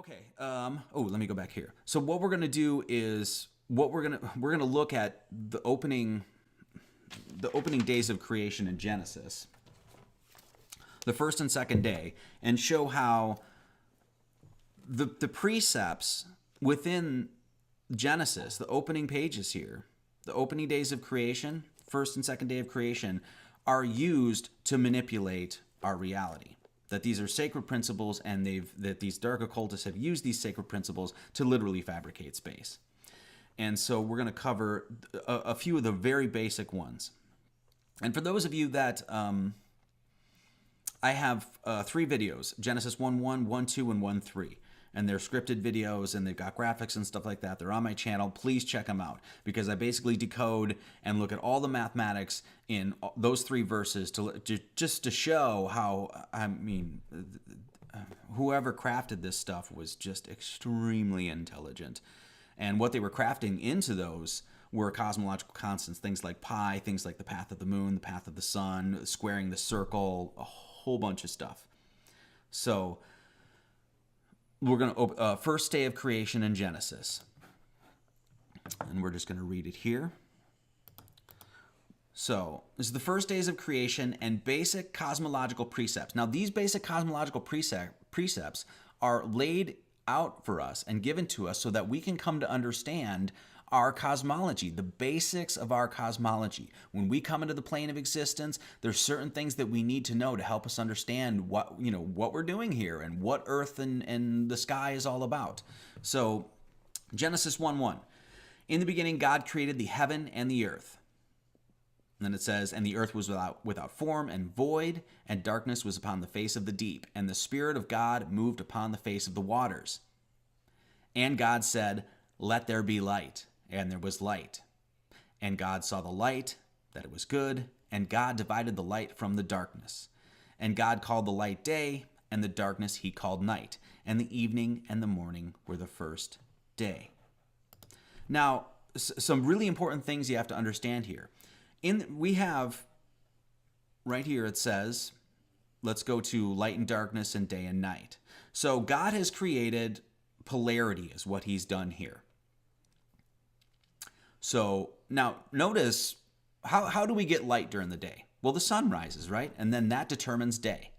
Okay. Let me go back here. So what we're gonna do is we're gonna look at the opening days of creation in Genesis, the first and second day, and show how the precepts within Genesis, the opening pages here, the opening days of creation, first and second day of creation, are used to manipulate our reality. That these are sacred principles, and that these dark occultists have used these sacred principles to literally fabricate space. And so we're going to cover a few of the very basic ones. And for those of you that I have 3 videos, Genesis 1:1, 1:2, and 1:3. And they're scripted videos, and they've got graphics and stuff like that. They're on my channel. Please check them out, because I basically decode and look at all the mathematics in those 3 verses just to show how, I mean, whoever crafted this stuff was just extremely intelligent. And what they were crafting into those were cosmological constants, things like pi, things like the path of the moon, the path of the sun, squaring the circle, a whole bunch of stuff. So we're going to first day of creation in Genesis, and we're just going to read it here. So this is the first days of creation and basic cosmological precepts. Now, these basic cosmological precepts are laid out for us and given to us so that we can come to understand our cosmology, the basics of our cosmology. When we come into the plane of existence, there's certain things that we need to know to help us understand what we're doing here and what Earth and the sky is all about. So Genesis 1:1. In the beginning, God created the heaven and the earth. And then it says, and the earth was without form and void, and darkness was upon the face of the deep, and the Spirit of God moved upon the face of the waters. And God said, let there be light. And there was light. And God saw the light, that it was good, and God divided the light from the darkness. And God called the light day, and the darkness he called night. And the evening and the morning were the first day. Now, some really important things you have to understand here. We have, right here it says, let's go to light and darkness and day and night. So God has created polarity is what he's done here. So now notice, how do we get light during the day? Well, the sun rises, right? And then that determines day.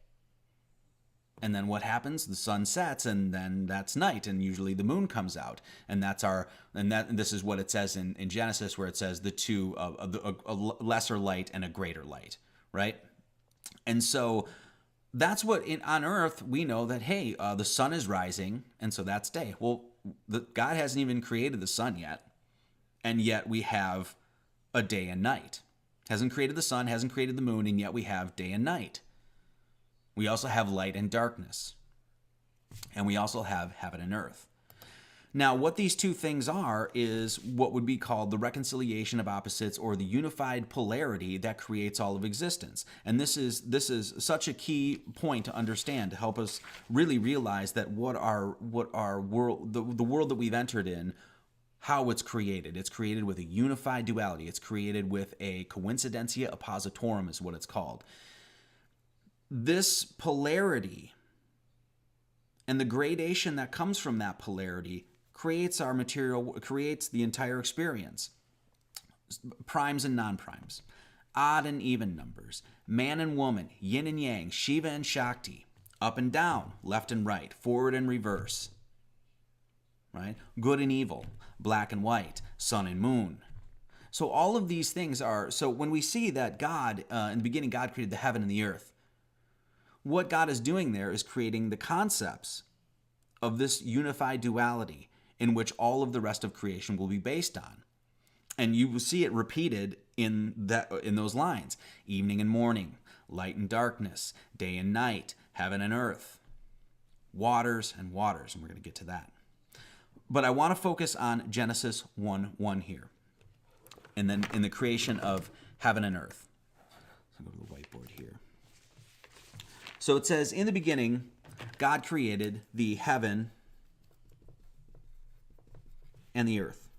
And then what happens? The sun sets, and then that's night, and usually the moon comes out. And this is what it says in Genesis, where it says the two, a lesser light and a greater light, right? And so that's what on Earth we know that, hey, the sun is rising, and so that's day. Well, God hasn't even created the sun yet. And yet we have a day and night. Hasn't created the sun, hasn't created the moon, and yet we have day and night. We also have light and darkness. And we also have heaven and earth. Now, what these two things are is what would be called the reconciliation of opposites, or the unified polarity that creates all of existence. And this is such a key point to understand, to help us really realize that what our world, the world that we've entered in, how it's created. It's created with a unified duality. It's created with a coincidentia oppositorum is what it's called. This polarity and the gradation that comes from that polarity creates our material, creates the entire experience. Primes and non-primes, odd and even numbers, man and woman, yin and yang, Shiva and Shakti, up and down, left and right, forward and reverse, right? Good and evil, black and white, sun and moon. So all of these things are, so when we see that God, in the beginning, God created the heaven and the earth, what God is doing there is creating the concepts of this unified duality in which all of the rest of creation will be based on. And you will see it repeated in those lines. Evening and morning, light and darkness, day and night, heaven and earth, waters and waters, and we're going to get to that. But I want to focus on Genesis 1:1 here, and then in the creation of heaven and earth. So I'll go to the whiteboard here. So it says, in the beginning, God created the heaven and the earth.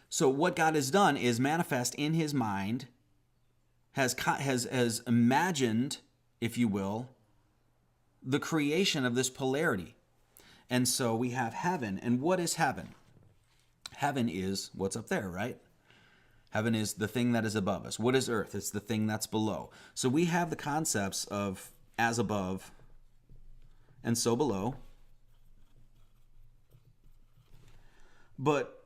So what God has done is manifest in his mind, has imagined, if you will, the creation of this polarity. And so we have heaven. And what is heaven? Heaven is what's up there, right? Heaven is the thing that is above us. What is earth? It's the thing that's below. So we have the concepts of as above and so below. But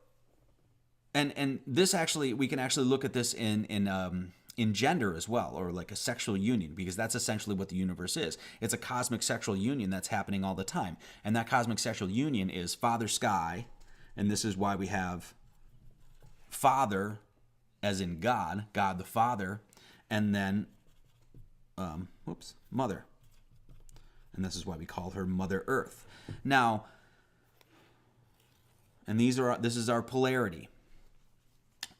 and this actually, we can actually look at this in gender as well, or like a sexual union, because that's essentially what the universe is. It's a cosmic sexual union that's happening all the time. And that cosmic sexual union is Father Sky, and this is why we have Father as in God, God the Father, and then Mother. And this is why we call her Mother Earth. Now, and this is our polarity.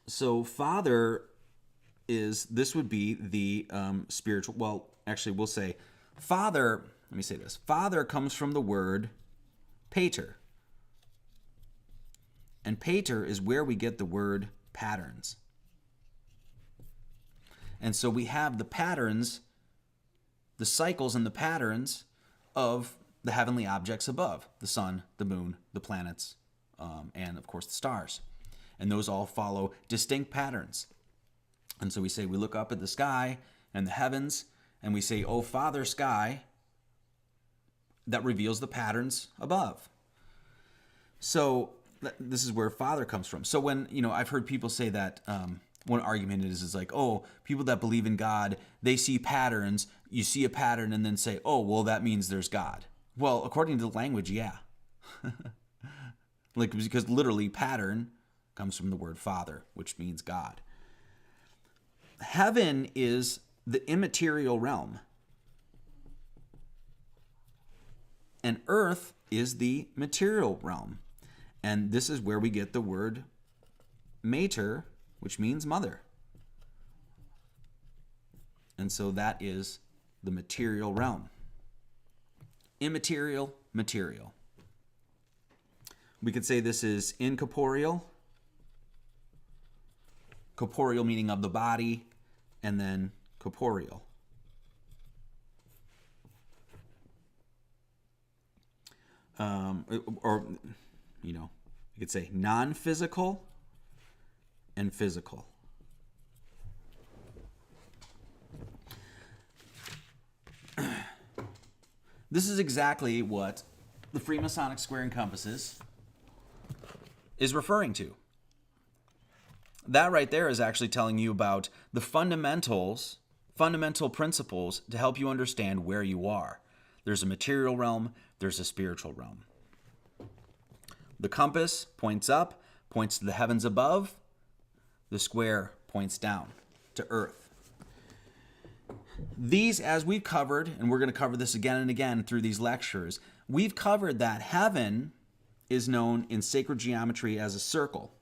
So Father this would be the spiritual, well, actually we'll say Father, let me say this. Father comes from the word pater. And pater is where we get the word patterns. And so we have the patterns, the cycles and the patterns of the heavenly objects above, the sun, the moon, the planets, and of course the stars. And those all follow distinct patterns. And so we say, we look up at the sky and the heavens, and we say, "Oh, Father Sky," that reveals the patterns above. So this is where Father comes from. So when, I've heard people say that one argument is like, oh, people that believe in God, they see patterns. You see a pattern and then say, oh, well, that means there's God. Well, according to the language, yeah. Because literally pattern comes from the word Father, which means God. Heaven is the immaterial realm. And earth is the material realm. And this is where we get the word mater, which means mother. And so that is the material realm. Immaterial, material. We could say this is incorporeal. Corporeal meaning of the body, and then corporeal. You could say non-physical and physical. This is exactly what the Freemasonic Square and Compasses is referring to. That right there is actually telling you about the fundamental principles to help you understand where you are. There's a material realm, there's a spiritual realm. The compass points up, points to the heavens above. The square points down to earth. These, as we've covered, and we're going to cover this again and again through these lectures, we've covered that heaven is known in sacred geometry as a circle.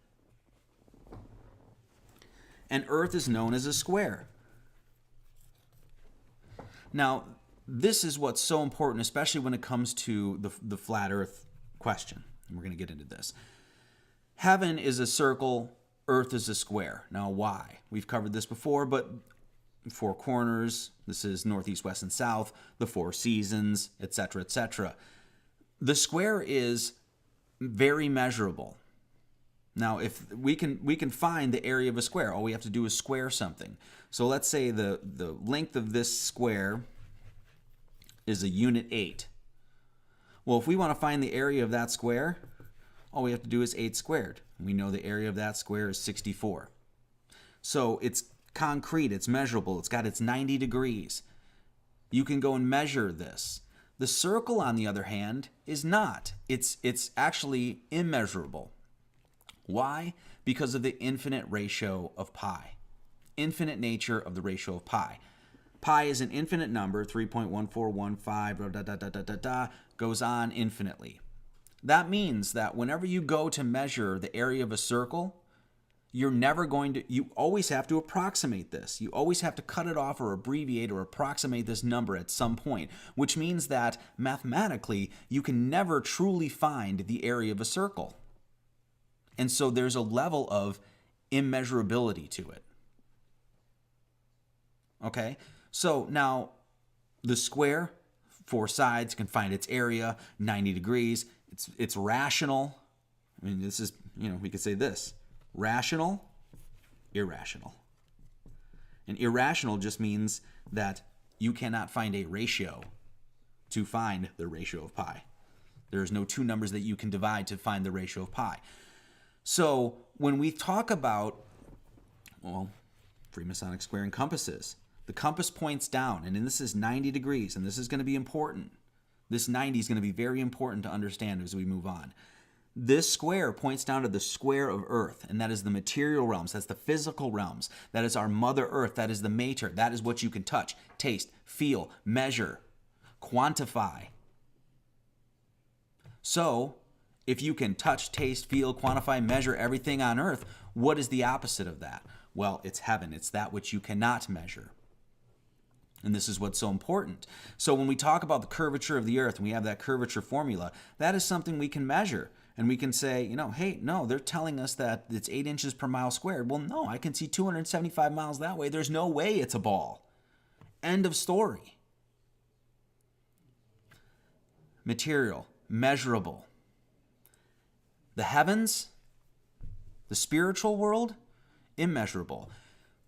And earth is known as a square. Now, this is what's so important, especially when it comes to the flat earth question. And we're going to get into this. Heaven is a circle, earth is a square. Now, why? We've covered this before, but four corners, this is northeast, west, and south, the four seasons, etc., etc. The square is very measurable. Now, if we can find the area of a square, all we have to do is square something. So let's say the length of this square is a unit 8. Well, if we want to find the area of that square, all we have to do is 8 squared. We know the area of that square is 64. So it's concrete, it's measurable, it's got its 90 degrees. You can go and measure this. The circle, on the other hand, is not. It's actually immeasurable. Why? Because of the infinite ratio of pi. Infinite nature of the ratio of pi. Pi is an infinite number, 3.1415, goes on infinitely. That means that whenever you go to measure the area of a circle, you always have to approximate this. You always have to cut it off or abbreviate or approximate this number at some point, which means that mathematically, you can never truly find the area of a circle. And so there's a level of immeasurability to it. Okay? So now, The square, 4 sides, can find its area, 90 degrees. It's rational. I mean, this is, we could say this. Rational, irrational. And irrational just means that you cannot find a ratio to find the ratio of pi. There's no 2 numbers that you can divide to find the ratio of pi. So when we talk about, Freemasonic squaring compasses, the compass points down, and this is 90 degrees, and this is going to be important. This 90 is going to be very important to understand as we move on. This square points down to the square of Earth, and that is the material realms. That's the physical realms. That is our Mother Earth. That is the mater. That is what you can touch, taste, feel, measure, quantify. So, if you can touch, taste, feel, quantify, measure everything on Earth, what is the opposite of that? Well, it's heaven. It's that which you cannot measure. And this is what's so important. So when we talk about the curvature of the Earth, and we have that curvature formula, that is something we can measure. And we can say, hey, no, they're telling us that it's 8 inches per mile squared. Well, no, I can see 275 miles that way. There's no way it's a ball. End of story. Material, measurable. The heavens, the spiritual world, immeasurable.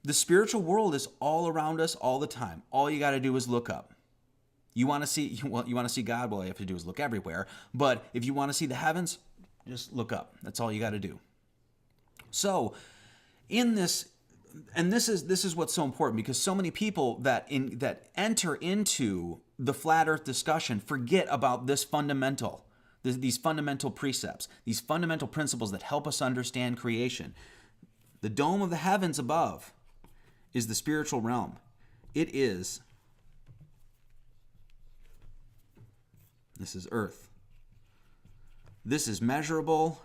The spiritual world is all around us all the time. All you got to do is look up. You want to see God? Well, all you have to do is look everywhere. But if you want to see the heavens, just look up. That's all you got to do. So, in this, and this is what's so important, because so many people that enter into the flat Earth discussion forget about this fundamental, these fundamental precepts, these fundamental principles that help us understand creation. The dome of the heavens above is the spiritual realm. This is Earth. This is measurable.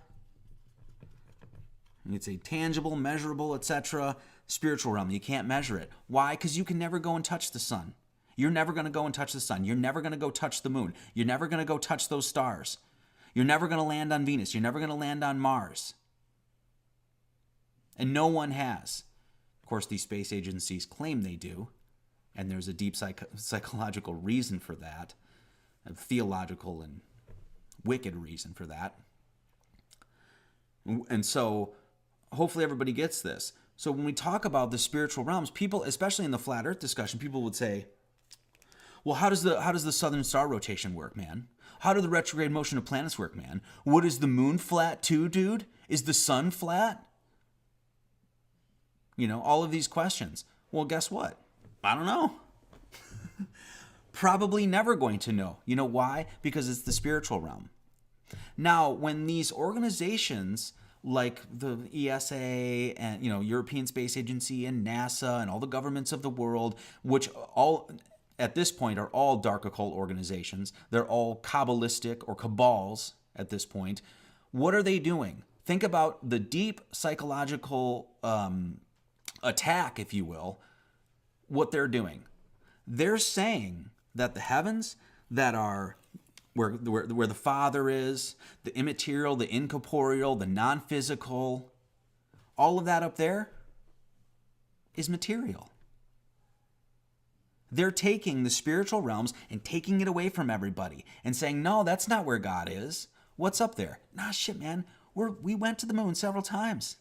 You could say tangible, measurable, etc. Spiritual realm. You can't measure it. Why? Because you can never go and touch the sun. You're never going to go and touch the sun. You're never going to go touch the moon. You're never going to go touch those stars. You're never going to land on Venus. You're never going to land on Mars. And no one has. Of course, these space agencies claim they do, and there's a deep psychological reason for that, a theological and wicked reason for that. And so, hopefully everybody gets this. So when we talk about the spiritual realms, people, especially in the flat Earth discussion, people would say, well, how does the southern star rotation work, man? How do the retrograde motion of planets work, man? What, is the moon flat too, dude? Is the sun flat? All of these questions. Well, guess what? I don't know. Probably never going to know. You know why? Because it's the spiritual realm. Now, when these organizations like the ESA and, European Space Agency and NASA and all the governments of the world, which all at this point are all dark occult organizations, they're all Kabbalistic or cabals at this point. What are they doing? Think about the deep psychological attack, if you will, what they're doing. They're saying that the heavens that are where the Father is, the immaterial, the incorporeal, the non-physical, all of that up there is material. They're taking the spiritual realms and taking it away from everybody and saying, no, that's not where God is. What's up there? Nah, shit, man. We went to the moon several times.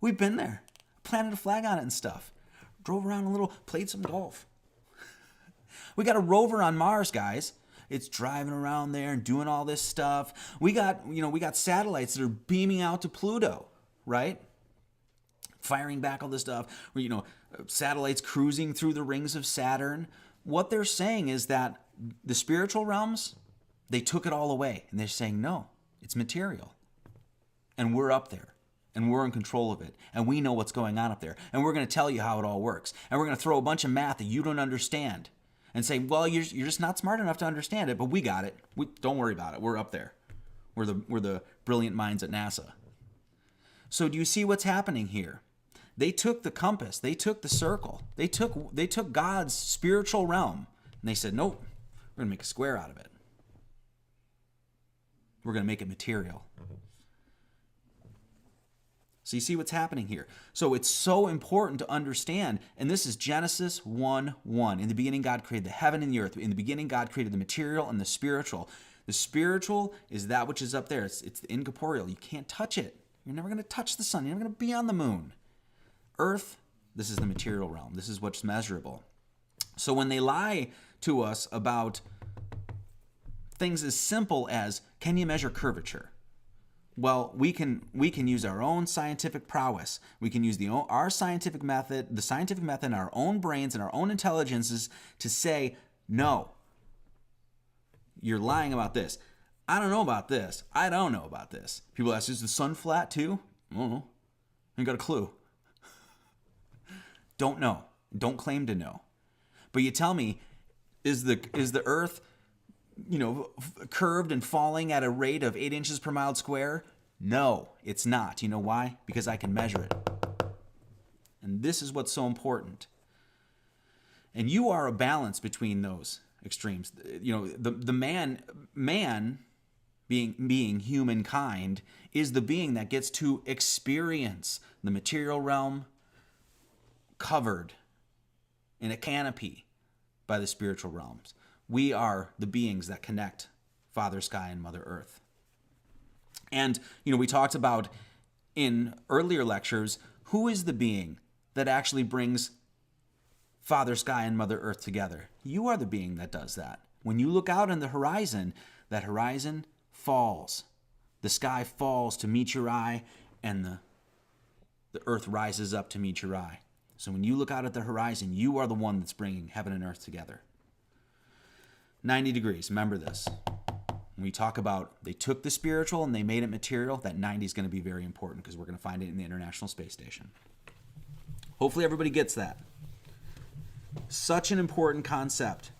We've been there. Planted a flag on it and stuff. Drove around a little, played some golf. We got a rover on Mars, guys. It's driving around there and doing all this stuff. We got satellites that are beaming out to Pluto, right? Firing back all this stuff. Satellites cruising through the rings of Saturn. What they're saying is that the spiritual realms, they took it all away. And they're saying, no, it's material. And we're up there. And we're in control of it. And we know what's going on up there. And we're going to tell you how it all works. And we're going to throw a bunch of math that you don't understand. And say, well, you're just not smart enough to understand it, but we got it. Don't worry about it. We're up there. We're the brilliant minds at NASA. So do you see what's happening here? They took the compass. They took the circle. They took God's spiritual realm. And they said, nope, we're going to make a square out of it. We're going to make it material. So you see what's happening here. So it's so important to understand, and this is Genesis 1:1. In the beginning, God created the heaven and the earth. In the beginning, God created the material and the spiritual. The spiritual is that which is up there. It's the incorporeal. You can't touch it. You're never going to touch the sun. You're never going to be on the moon. Earth, this is the material realm. This is what's measurable. So when they lie to us about things as simple as, can you measure curvature? Well, we can use our own scientific prowess. We can use our scientific method, the scientific method in our own brains and our own intelligences to say, no, you're lying about this. I don't know about this. I don't know about this. People ask, is the sun flat too? I don't know. I ain't got a clue. Don't know. Don't claim to know. But you tell me, is the earth, curved and falling at a rate of 8 inches per mile square? No, it's not. You know why? Because I can measure it. And this is what's so important. And you are a balance between those extremes. The man being humankind is the being that gets to experience the material realm covered in a canopy by the spiritual realms. We are the beings that connect Father Sky and Mother Earth. And, we talked about in earlier lectures, who is the being that actually brings Father Sky and Mother Earth together? You are the being that does that. When you look out on the horizon, that horizon falls. The sky falls to meet your eye, and the earth rises up to meet your eye. So when you look out at the horizon, you are the one that's bringing heaven and earth together. 90 degrees, remember this. When we talk about they took the spiritual and they made it material, that 90 is going to be very important because we're going to find it in the International Space Station. Hopefully everybody gets that. Such an important concept.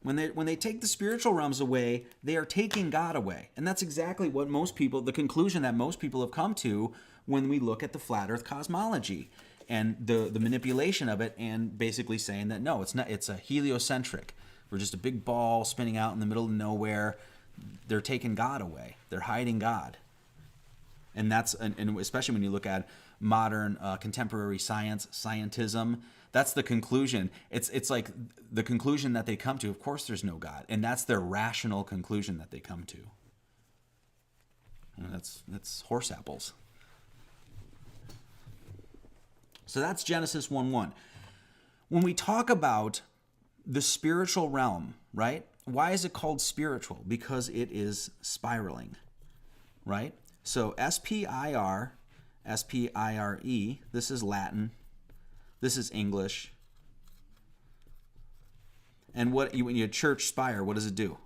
When they take the spiritual realms away, they are taking God away. And that's exactly what the conclusion that most people have come to when we look at the flat earth cosmology and the manipulation of it, and basically saying that no, it's not. It's a heliocentric. We're just a big ball spinning out in the middle of nowhere. They're taking God away. They're hiding God. And that's, and especially when you look at modern contemporary scientism, that's the conclusion. It's like the conclusion that they come to. Of course, there's no God, and that's their rational conclusion that they come to. And that's horse apples. So that's Genesis 1:1. When we talk about the spiritual realm, right? Why is it called spiritual? Because it is spiraling, right? So S-P-I-R-E, this is Latin, this is English. And when you church spire, what does it do?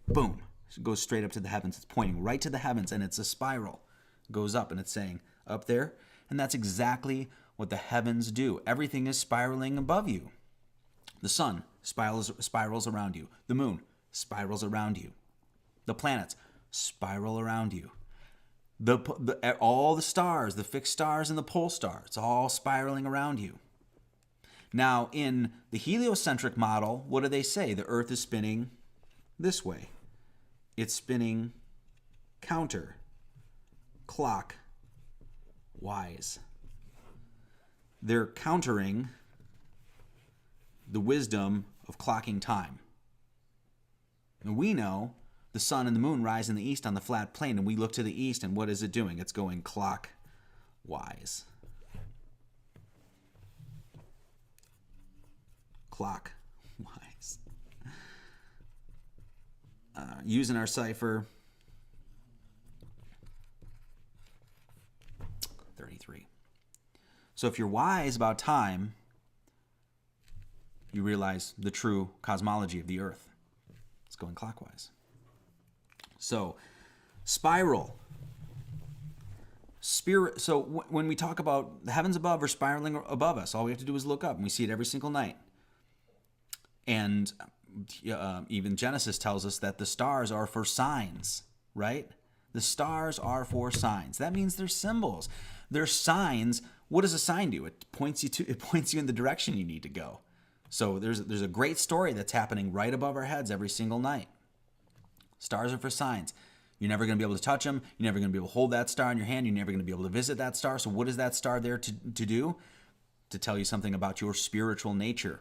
Boom. It goes straight up to the heavens. It's pointing right to the heavens, and it's a spiral. It goes up, and it's saying, up there. And that's exactly what the heavens do. Everything is spiraling above you. The sun spirals around you. The moon spirals around you. The planets spiral around you. All the stars, the fixed stars and the pole star, it's all spiraling around you. Now, in the heliocentric model, what do they say? The Earth is spinning this way. It's spinning counter, clockwise. They're countering the wisdom of clocking time. And we know the sun and the moon rise in the east on the flat plane, and we look to the east, and what is it doing? It's going clockwise. Clockwise. Using our cipher 33. So if you're wise about time, you realize the true cosmology of the earth. It's going clockwise. So, spiral. Spirit. So when we talk about the heavens above or spiraling above us, all we have to do is look up, and we see it every single night. And even Genesis tells us that the stars are for signs, right? The stars are for signs. That means they're symbols. They're signs. What does a sign do? It points you in the direction you need to go. So there's a great story that's happening right above our heads every single night. Stars are for signs. You're never going to be able to touch them. You're never going to be able to hold that star in your hand. You're never going to be able to visit that star. So what is that star there to do? To tell you something about your spiritual nature.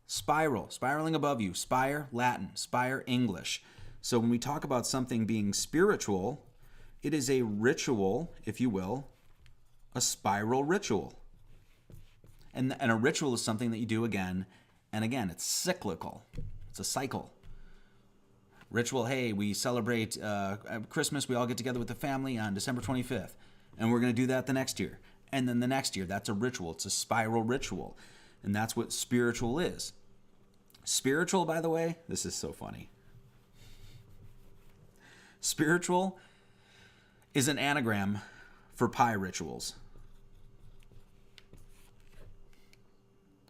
Spiral, spiraling above you. Spire, Latin. Spire, English. So when we talk about something being spiritual, it is a ritual, if you will, a spiral ritual. And a ritual is something that you do again and again. It's cyclical. It's a cycle. Ritual, hey, we celebrate Christmas. We all get together with the family on December 25th. And we're going to do that the next year. And then the next year. That's a ritual. It's a spiral ritual. And that's what spiritual is. Spiritual, by the way, this is so funny. Spiritual is an anagram for pie rituals.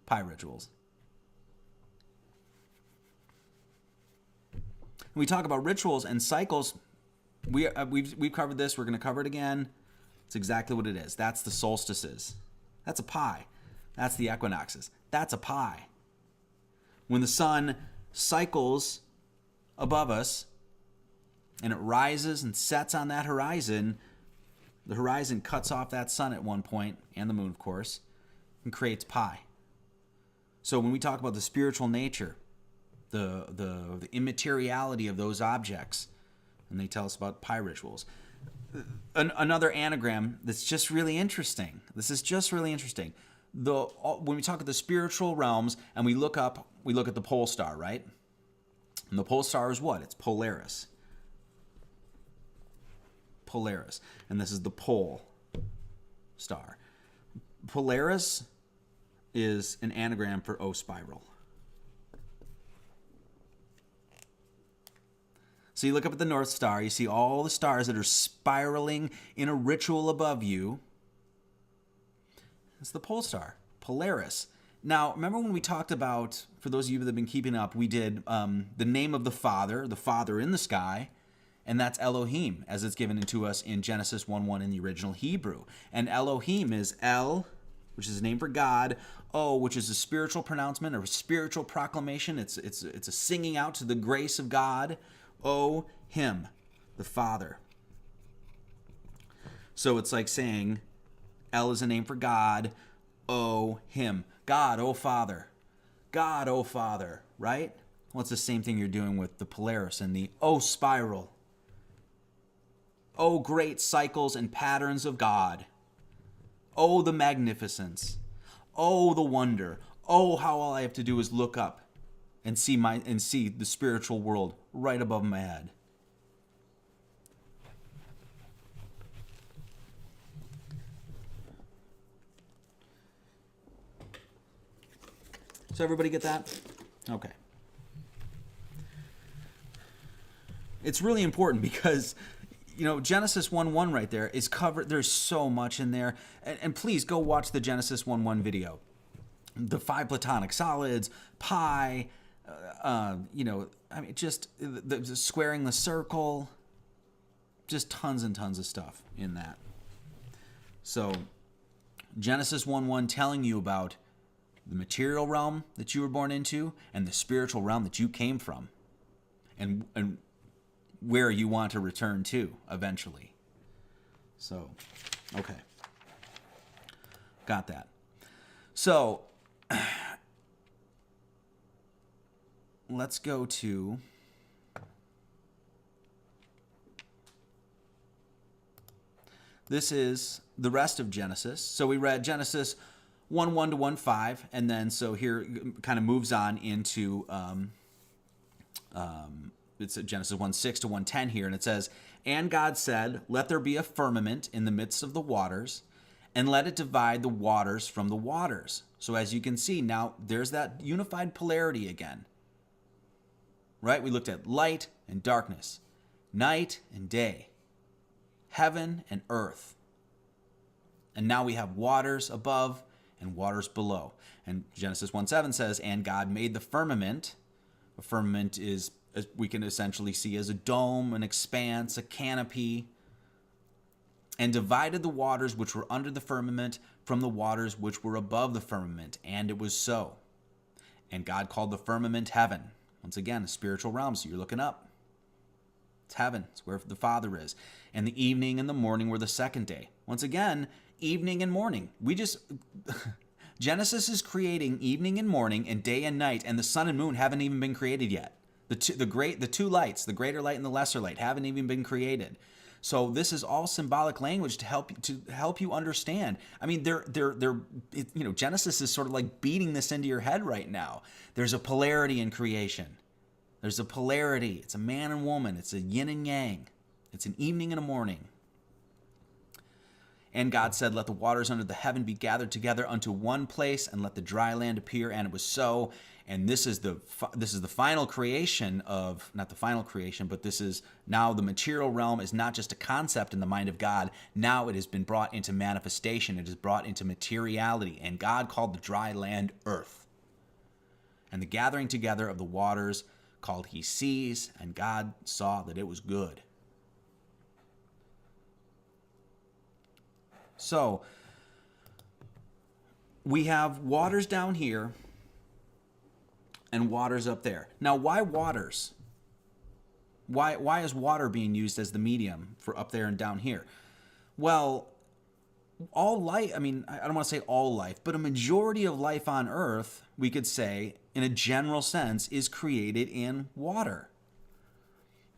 Pie rituals. When we talk about rituals and cycles, we've covered this. We're going to cover it again. It's exactly what it is. That's the solstices. That's a pie. That's the equinoxes. That's a pie. When the sun cycles above us and it rises and sets on that horizon, the horizon cuts off that sun at one point, and the moon, of course, and creates pie. So when we talk about the spiritual nature, the immateriality of those objects, and they tell us about pie rituals. Another anagram that's just really interesting. This is just really interesting. When we talk about the spiritual realms and we look at the pole star, right? And the pole star is what? It's Polaris. Polaris. And this is the pole star. Polaris is an anagram for O spiral. So you look up at the North Star, you see all the stars that are spiraling in a ritual above you. It's the pole star, Polaris. Now, remember when we talked about, for those of you that have been keeping up, we did the name of the Father in the sky, and that's Elohim, as it's given to us in Genesis 1:1 in the original Hebrew. And Elohim is El, which is a name for God, O, which is a spiritual pronouncement or a spiritual proclamation. It's a singing out to the grace of God. O, Him, the Father. So it's like saying El is a name for God, O, Him. God, O Father. God, O Father, right? Well, it's the same thing you're doing with the Polaris and the O spiral. O great cycles and patterns of God. Oh, the magnificence. Oh, the wonder. Oh, how all I have to do is look up and see the spiritual world right above my head. So everybody get that? Okay. It's really important because Genesis 1:1 right there is covered. There's so much in there. And please go watch the Genesis 1:1 video. The 5 platonic solids, pi, just the squaring the circle, just tons and tons of stuff in that. So Genesis 1:1 telling you about the material realm that you were born into and the spiritual realm that you came from and where you want to return to eventually. So, okay. Got that. So, let's go to this is the rest of Genesis. So we read Genesis 1:1 to 1:5, and then so here kind of moves on into it's Genesis 1:6 to 1:10 here, and it says, "And God said, let there be a firmament in the midst of the waters, and let it divide the waters from the waters." So as you can see, now there's that unified polarity again. Right? We looked at light and darkness, night and day, heaven and earth. And now we have waters above and waters below. And Genesis 1:7 says, "And God made the firmament." A firmament is, as we can essentially see, as a dome, an expanse, a canopy, "and divided the waters which were under the firmament from the waters which were above the firmament. And it was so. And God called the firmament heaven." Once again, a spiritual realm, so you're looking up. It's heaven. It's where the Father is. And the evening and the morning were the second day. Once again, evening and morning. Genesis is creating evening and morning and day and night, and the sun and moon haven't even been created yet. The two lights, the greater light and the lesser light, haven't even been created. So this is all symbolic language to help you understand. I mean, Genesis is sort of like beating this into your head right now. There's a polarity in creation. There's a polarity. It's a man and woman. It's a yin and yang. It's an evening and a morning. And God said, let the waters under the heaven be gathered together unto one place, and let the dry land appear. And it was so. And this is the final creation of, not the final creation, but this is now the material realm is not just a concept in the mind of God. Now it has been brought into manifestation. It is brought into materiality. And God called the dry land earth. And the gathering together of the waters called he seas, and God saw that it was good. So, we have waters down here and waters up there. Now, why waters? Why is water being used as the medium for up there and down here? Well, all life, I mean, I don't want to say all life, but a majority of life on Earth, we could say, in a general sense, is created in water.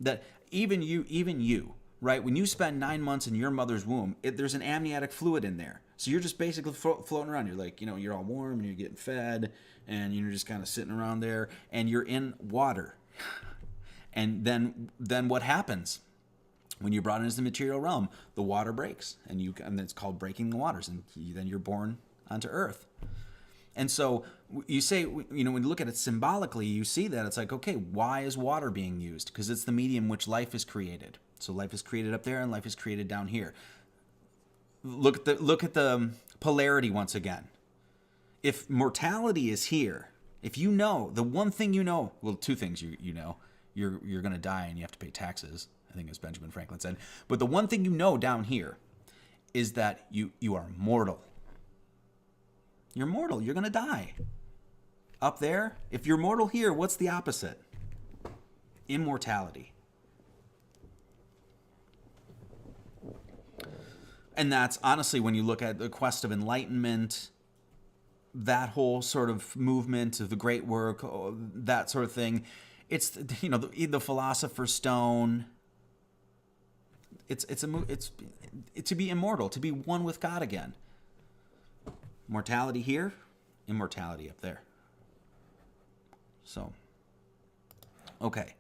That even you, right? When you spend 9 months in your mother's womb, there's an amniotic fluid in there. So you're just basically floating around. You're like, you're all warm and you're getting fed and you're just kind of sitting around there and you're in water. And then what happens? When you're brought into the material realm, the water breaks and it's called breaking the waters. And then you're born onto earth. And so you say, when you look at it symbolically, you see that it's like, okay, why is water being used? Because it's the medium which life is created. So life is created up there and life is created down here. Look at the polarity once again. If mortality is here, if you know, the one thing you know, well, two things you know, you're going to die and you have to pay taxes, I think as Benjamin Franklin said. But the one thing you know down here is that you are mortal. You're mortal. You're going to die. Up there, if you're mortal here, what's the opposite? Immortality. And that's honestly, when you look at the quest of enlightenment, that whole sort of movement of the great work, that sort of thing, it's the Philosopher's Stone. It's to be immortal, to be one with God again. Mortality here, immortality up there. So, okay.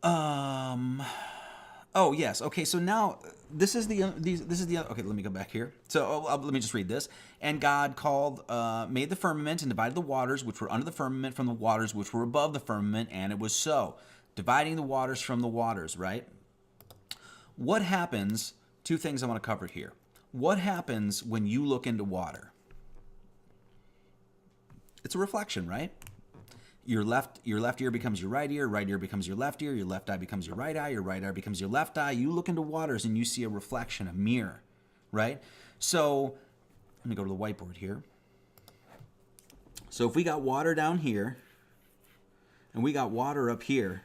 Oh yes. Okay. So now this is the okay. Let me go back here. So let me just read this. And God made the firmament and divided the waters which were under the firmament from the waters which were above the firmament, and it was so. Dividing the waters from the waters. Right. What happens? Two things I want to cover here. What happens when you look into water? It's a reflection, right? Your left ear becomes your right ear becomes your left ear, your left eye becomes your right eye becomes your left eye. You look into waters and you see a reflection, a mirror, right? So let me go to the whiteboard here. So if we got water down here and we got water up here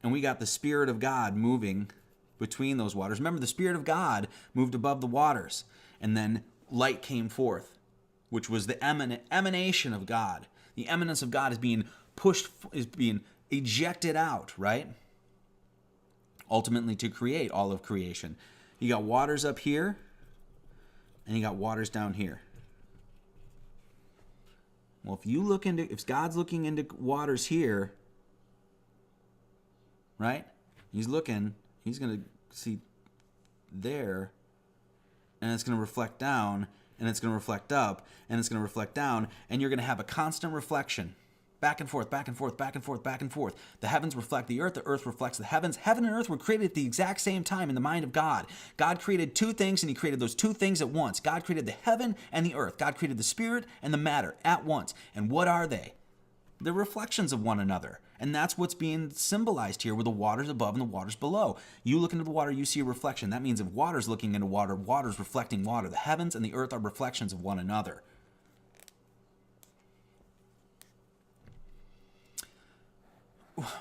and we got the Spirit of God moving between those waters. Remember, the Spirit of God moved above the waters and then light came forth, which was the emanation of God. The eminence of God is being ejected out, right? Ultimately to create all of creation. You got waters up here, and you got waters down here. Well, if God's looking into waters here, right? He's going to see there, and it's going to reflect down, and it's going to reflect up, and it's going to reflect down, and you're going to have a constant reflection. Back and forth, back and forth, back and forth, back and forth. The heavens reflect the earth reflects the heavens. Heaven and earth were created at the exact same time in the mind of God. God created two things, and he created those two things at once. God created the heaven and the earth. God created the spirit and the matter at once. And what are they? They're reflections of one another. And that's what's being symbolized here with the waters above and the waters below. You look into the water, you see a reflection. That means if water's looking into water, water's reflecting water. The heavens and the earth are reflections of one another.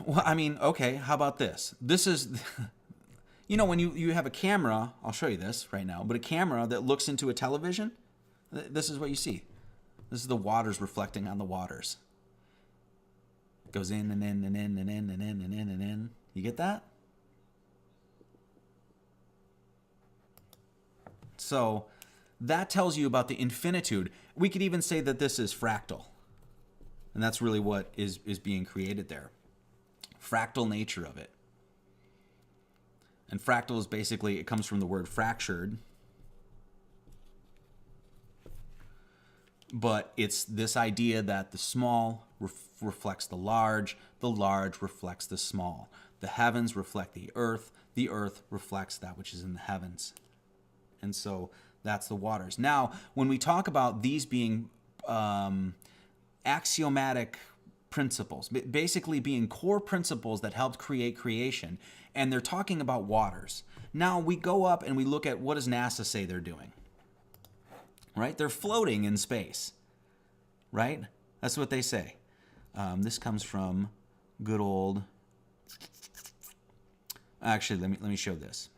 Well, I mean, okay, how about this? This is, you know, when you have a camera, I'll show you this right now, but a camera that looks into a television, this is what you see. This is the waters reflecting on the waters. It goes in and in and in and in and in and in and in. You get that? So that tells you about the infinitude. We could even say that this is fractal. And that's really what is being created there. Fractal nature of it. And fractal is basically, it comes from the word fractured. But it's this idea that the small reflects the large reflects the small. The heavens reflect the earth reflects that which is in the heavens. And so that's the waters. Now, when we talk about these being axiomatic principles, basically being core principles that helped create creation, and they're talking about waters. Now we go up and we look at what does NASA say they're doing, right? They're floating in space, right? That's what they say. This comes from good old, actually, let me show this.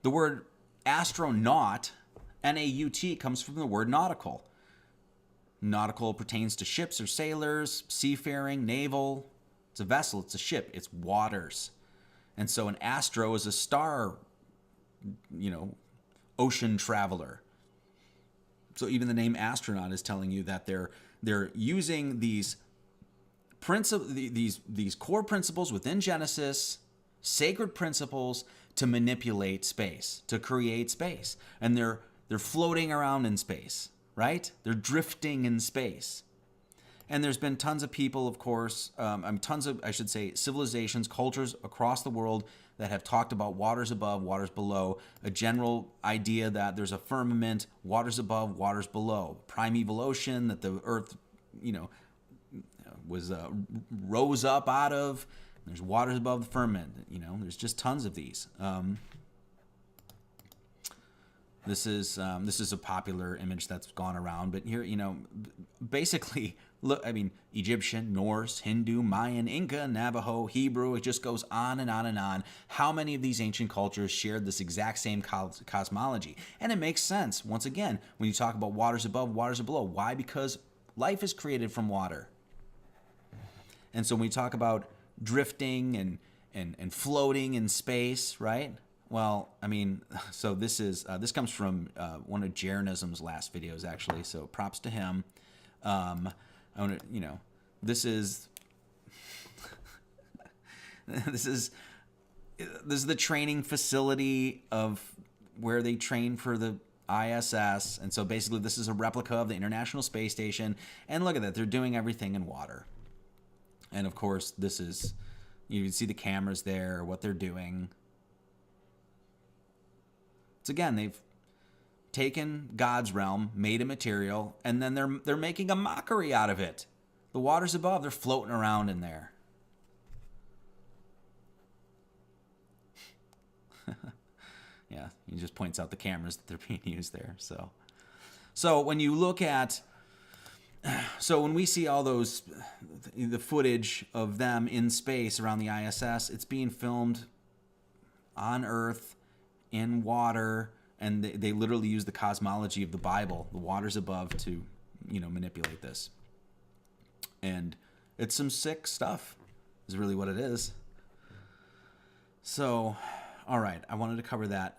The word astronaut, N-A-U-T, comes from the word nautical. Nautical pertains to ships or sailors, seafaring, naval. It's a vessel, it's a ship, it's waters. And so an astro is a star, you know, ocean traveler. So even the name astronaut is telling you that they're using these these core principles within Genesis, sacred principles, to manipulate space, to create space. And they're floating around in space, right? They're drifting in space. And there's been tons of people, of course, tons of, I should say, civilizations, cultures across the world that have talked about waters above, waters below, a general idea that there's a firmament, waters above, waters below, primeval ocean that the earth, you know, was rose up out of. There's waters above the firmament. You know, there's just tons of these. This is a popular image that's gone around, but here, you know, basically, look, I mean, Egyptian, Norse, Hindu, Mayan, Inca, Navajo, Hebrew, it just goes on and on and on. How many of these ancient cultures shared this exact same cosmology? And it makes sense, once again, when you talk about waters above, waters below. Why? Because life is created from water. And so when we talk about drifting and floating in space, right? Well, I mean, so this comes from one of Jeranism's last videos, actually. So props to him. I want to, you know, this is this is the training facility of where they train for the ISS, and so basically this is a replica of the International Space Station. And look at that, they're doing everything in water. And of course, this is, you can see the cameras there, what they're doing. It's again, they've taken God's realm, made a material, and then they're making a mockery out of it. The waters above, they're floating around in there. Yeah, he just points out the cameras that they're being used there. So when you look at, so when we see all those, the footage of them in space around the ISS, it's being filmed on Earth, in water, and they literally use the cosmology of the Bible, the waters above, to, you know, manipulate this. And it's some sick stuff, is really what it is. So, all right, I wanted to cover that.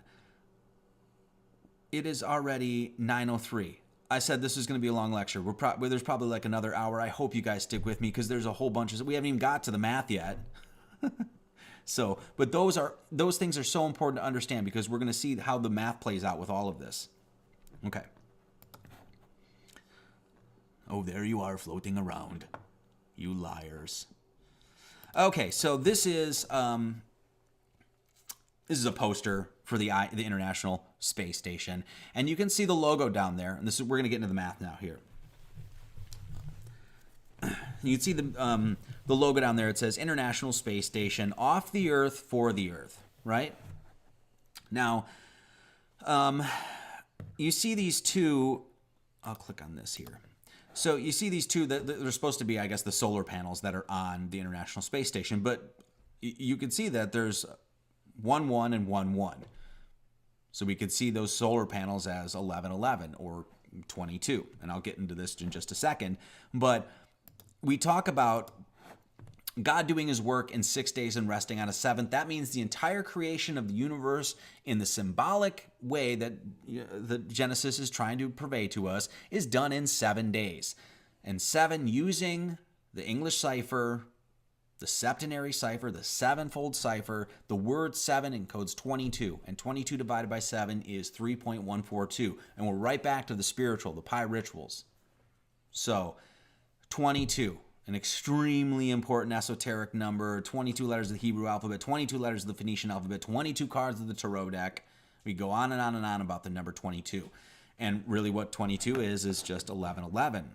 It is already 9:03. I said this is going to be a long lecture. There's probably like another hour. I hope you guys stick with me because there's a whole bunch of, we haven't even got to the math yet. So, but those things are so important to understand because we're going to see how the math plays out with all of this. Okay. Oh, there you are floating around, you liars. Okay, so this is a poster for the International Space Station, and you can see the logo down there. And we're going to get into the math now here. You can see the logo down there. It says International Space Station, off the Earth, for the Earth, right? Now, you see these two, I'll click on this here. So you see these two, they're supposed to be, I guess, the solar panels that are on the International Space Station, but you can see that there's 1, 1, and 1, 1. So we could see those solar panels as 11, 11, or 22. And I'll get into this in just a second. But we talk about God doing his work in 6 days and resting on a seventh. That means the entire creation of the universe in the symbolic way that the Genesis is trying to purvey to us is done in 7 days. And 7 using the English cipher, the septenary cipher, the sevenfold cipher. The word 7 encodes 22, and 22 divided by 7 is 3.142. And we're right back to the spiritual, the Pi rituals. So 22. An extremely important esoteric number, 22 letters of the Hebrew alphabet, 22 letters of the Phoenician alphabet, 22 cards of the Tarot deck. We go on and on and on about the number 22. And really what 22 is just 1111.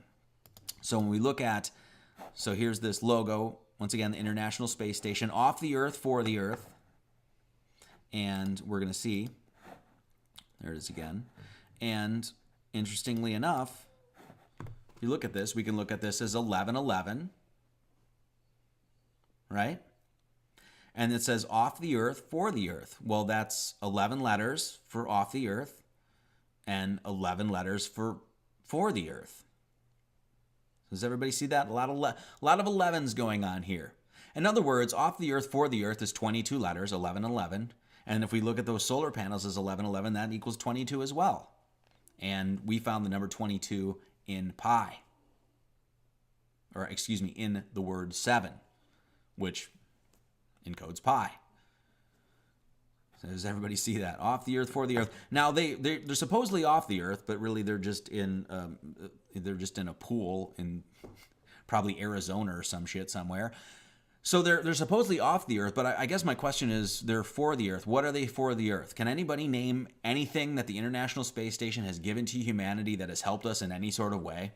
So when we look at, so here's this logo, once again, the International Space Station, off the Earth, for the Earth. And we're going to see, there it is again. And interestingly enough, if you look at this, we can look at this as 1111, right? And it says off the Earth, for the Earth. Well, that's 11 letters for off the Earth and 11 letters for the Earth. Does everybody see that? A lot of 11s going on here. In other words, off the Earth, for the Earth is 22 letters, 1111. And if we look at those solar panels as 1111, that equals 22 as well. And we found the number 22 in pi, or excuse me, in the word 7, which encodes pi. So does everybody see that? Off the Earth, for the Earth. Now they're supposedly off the Earth, but really they're just in a pool in probably Arizona or some shit somewhere. So they're supposedly off the Earth, but I guess my question is, they're for the Earth. What are they for the Earth? Can anybody name anything that the International Space Station has given to humanity that has helped us in any sort of way?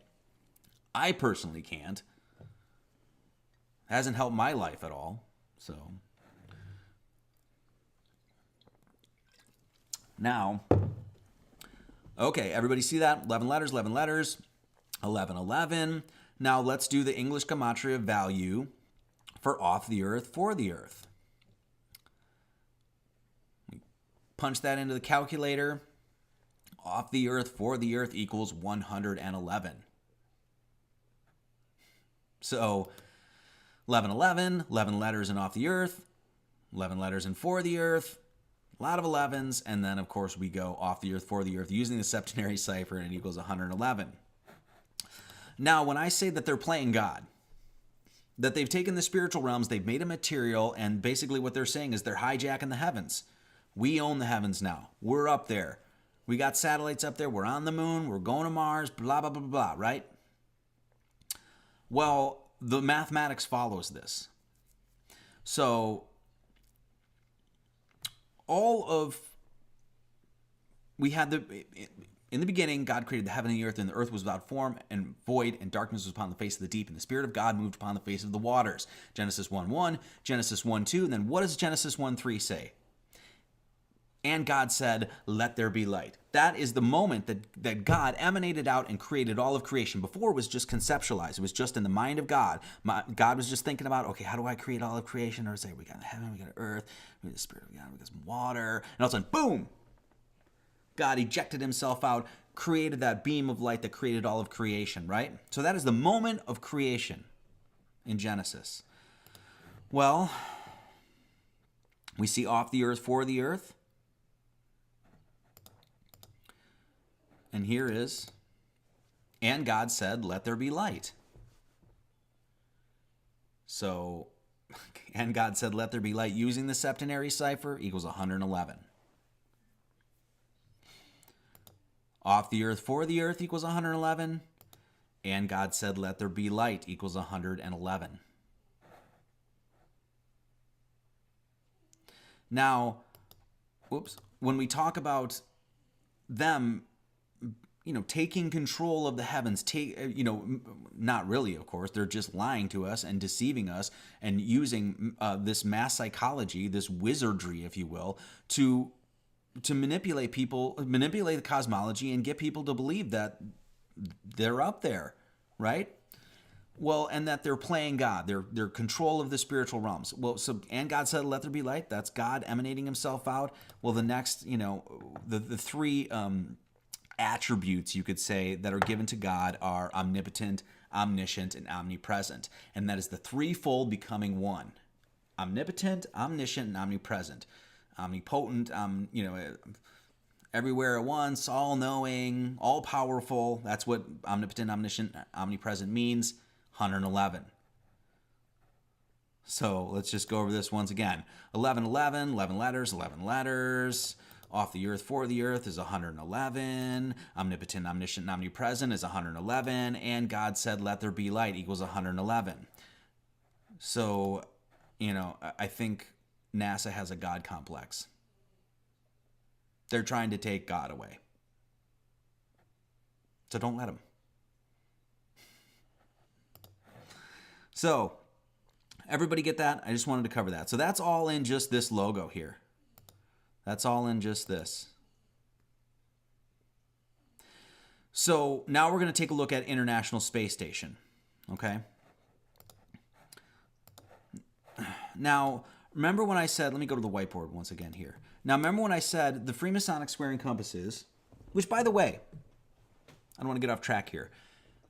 I personally can't. It hasn't helped my life at all. So now, okay, everybody see that? 11 letters, 11 letters, 1111. Now let's do the English gematria value for off the Earth, for the Earth. We punch that into the calculator. Off the Earth, for the Earth equals 111. So 1111, 11 letters in off the Earth, 11 letters in for the Earth, a lot of 11s, and then of course we go off the Earth, for the Earth using the septenary cipher, and it equals 111. Now, when I say that they're playing God, that they've taken the spiritual realms, they've made a material, and basically what they're saying is they're hijacking the heavens. We own the heavens now. We're up there. We got satellites up there. We're on the moon. We're going to Mars, blah, blah, blah, blah, right? Well, the mathematics follows this. So we had in the beginning, God created the heaven and the earth, and the earth was without form and void, and darkness was upon the face of the deep, and the Spirit of God moved upon the face of the waters. Genesis 1:1, Genesis 1:2, and then what does Genesis 1:3 say? And God said, let there be light. That is the moment that God emanated out and created all of creation. Before it was just conceptualized. It was just in the mind of God. God was just thinking about, okay, how do I create all of creation? Or say, we got heaven, we got earth, we got the Spirit of God, we got some water. And all of a sudden, boom! God ejected himself out, created that beam of light that created all of creation, right? So that is the moment of creation in Genesis. Well, we see off the earth, for the earth. And here is, and God said, let there be light. So, and God said, let there be light using the septenary cipher equals 111. Off the earth, for the earth equals 111. And God said, let there be light equals 111. Now, when we talk about them, taking control of the heavens, not really, of course, they're just lying to us and deceiving us and using this mass psychology, this wizardry, if you will, to manipulate people, manipulate the cosmology and get people to believe that they're up there, right? Well, and that they're playing God. They're control of the spiritual realms. Well, so, and God said, let there be light. That's God emanating himself out. Well, the next, the three attributes, you could say, that are given to God are omnipotent, omniscient, and omnipresent. And that is the threefold becoming one. Omnipotent, omniscient, and omnipresent. Omnipotent, everywhere at once, all-knowing, all-powerful. That's what omnipotent, omniscient, omnipresent means. 111. So let's just go over this once again. 1111, 11 letters, 11 letters. Off the earth, for the earth is 111. Omnipotent, omniscient, and omnipresent is 111. And God said, let there be light equals 111. So, I think NASA has a God complex. They're trying to take God away. So don't let them. So, everybody get that? I just wanted to cover that. So that's all in just this logo here. That's all in just this. So now we're going to take a look at International Space Station. Okay? Now, remember when I said, let me go to the whiteboard once again here. Now, remember when I said the Freemasonic square and compasses, which, by the way, I don't want to get off track here.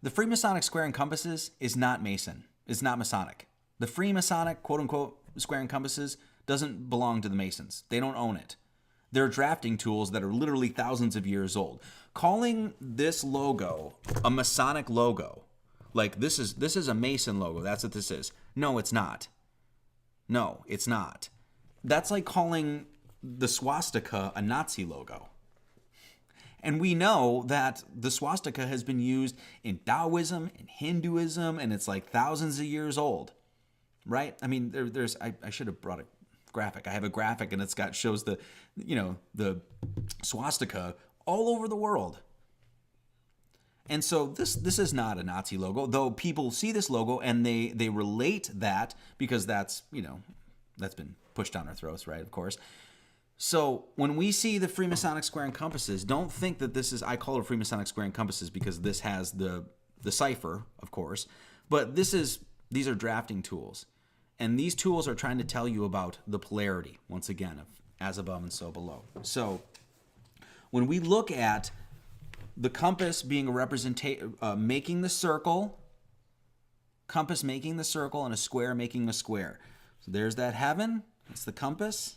The Freemasonic square and compasses is not Mason. It's not Masonic. The Freemasonic, quote-unquote, square and compasses doesn't belong to the Masons. They don't own it. They're drafting tools that are literally thousands of years old. Calling this logo a Masonic logo, like this is a Mason logo, that's what this is. No, it's not. No, it's not. That's like calling the swastika a Nazi logo. And we know that the swastika has been used in Taoism, in Hinduism, and it's like thousands of years old, right? I mean, I should have brought a graphic. I have a graphic, and shows the swastika all over the world. And so this is not a Nazi logo, though people see this logo and they relate that because that's been pushed down our throats, right? Of course. So when we see the Freemasonic square and compasses, don't think that this is, I call it Freemasonic square and compasses because this has the cipher, of course, but these are drafting tools. And these tools are trying to tell you about the polarity, once again, of as above and so below. So when we look at the compass being a representation, making the circle, compass making the circle, and a square making the square. So there's that heaven, that's the compass.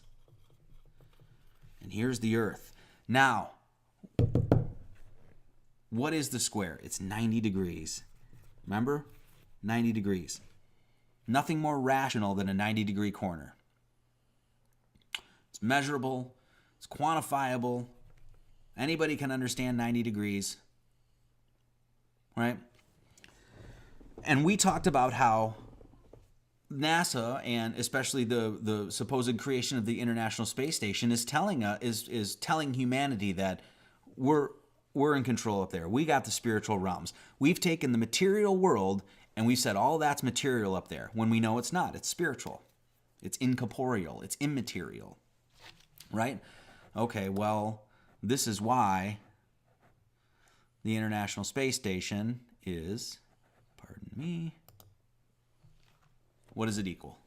And here's the earth. Now, what is the square? It's 90 degrees. Remember? 90 degrees. Nothing more rational than a 90-degree corner. It's measurable. It's quantifiable. Anybody can understand 90 degrees. Right? And we talked about how NASA, and especially the supposed creation of the International Space Station, is telling humanity that we're in control up there. We got the spiritual realms. We've taken the material world and we've said all that's material up there, when we know it's not. It's spiritual. It's incorporeal. It's immaterial. Right? Okay, well, this is why the International Space Station is, pardon me, what does it equal?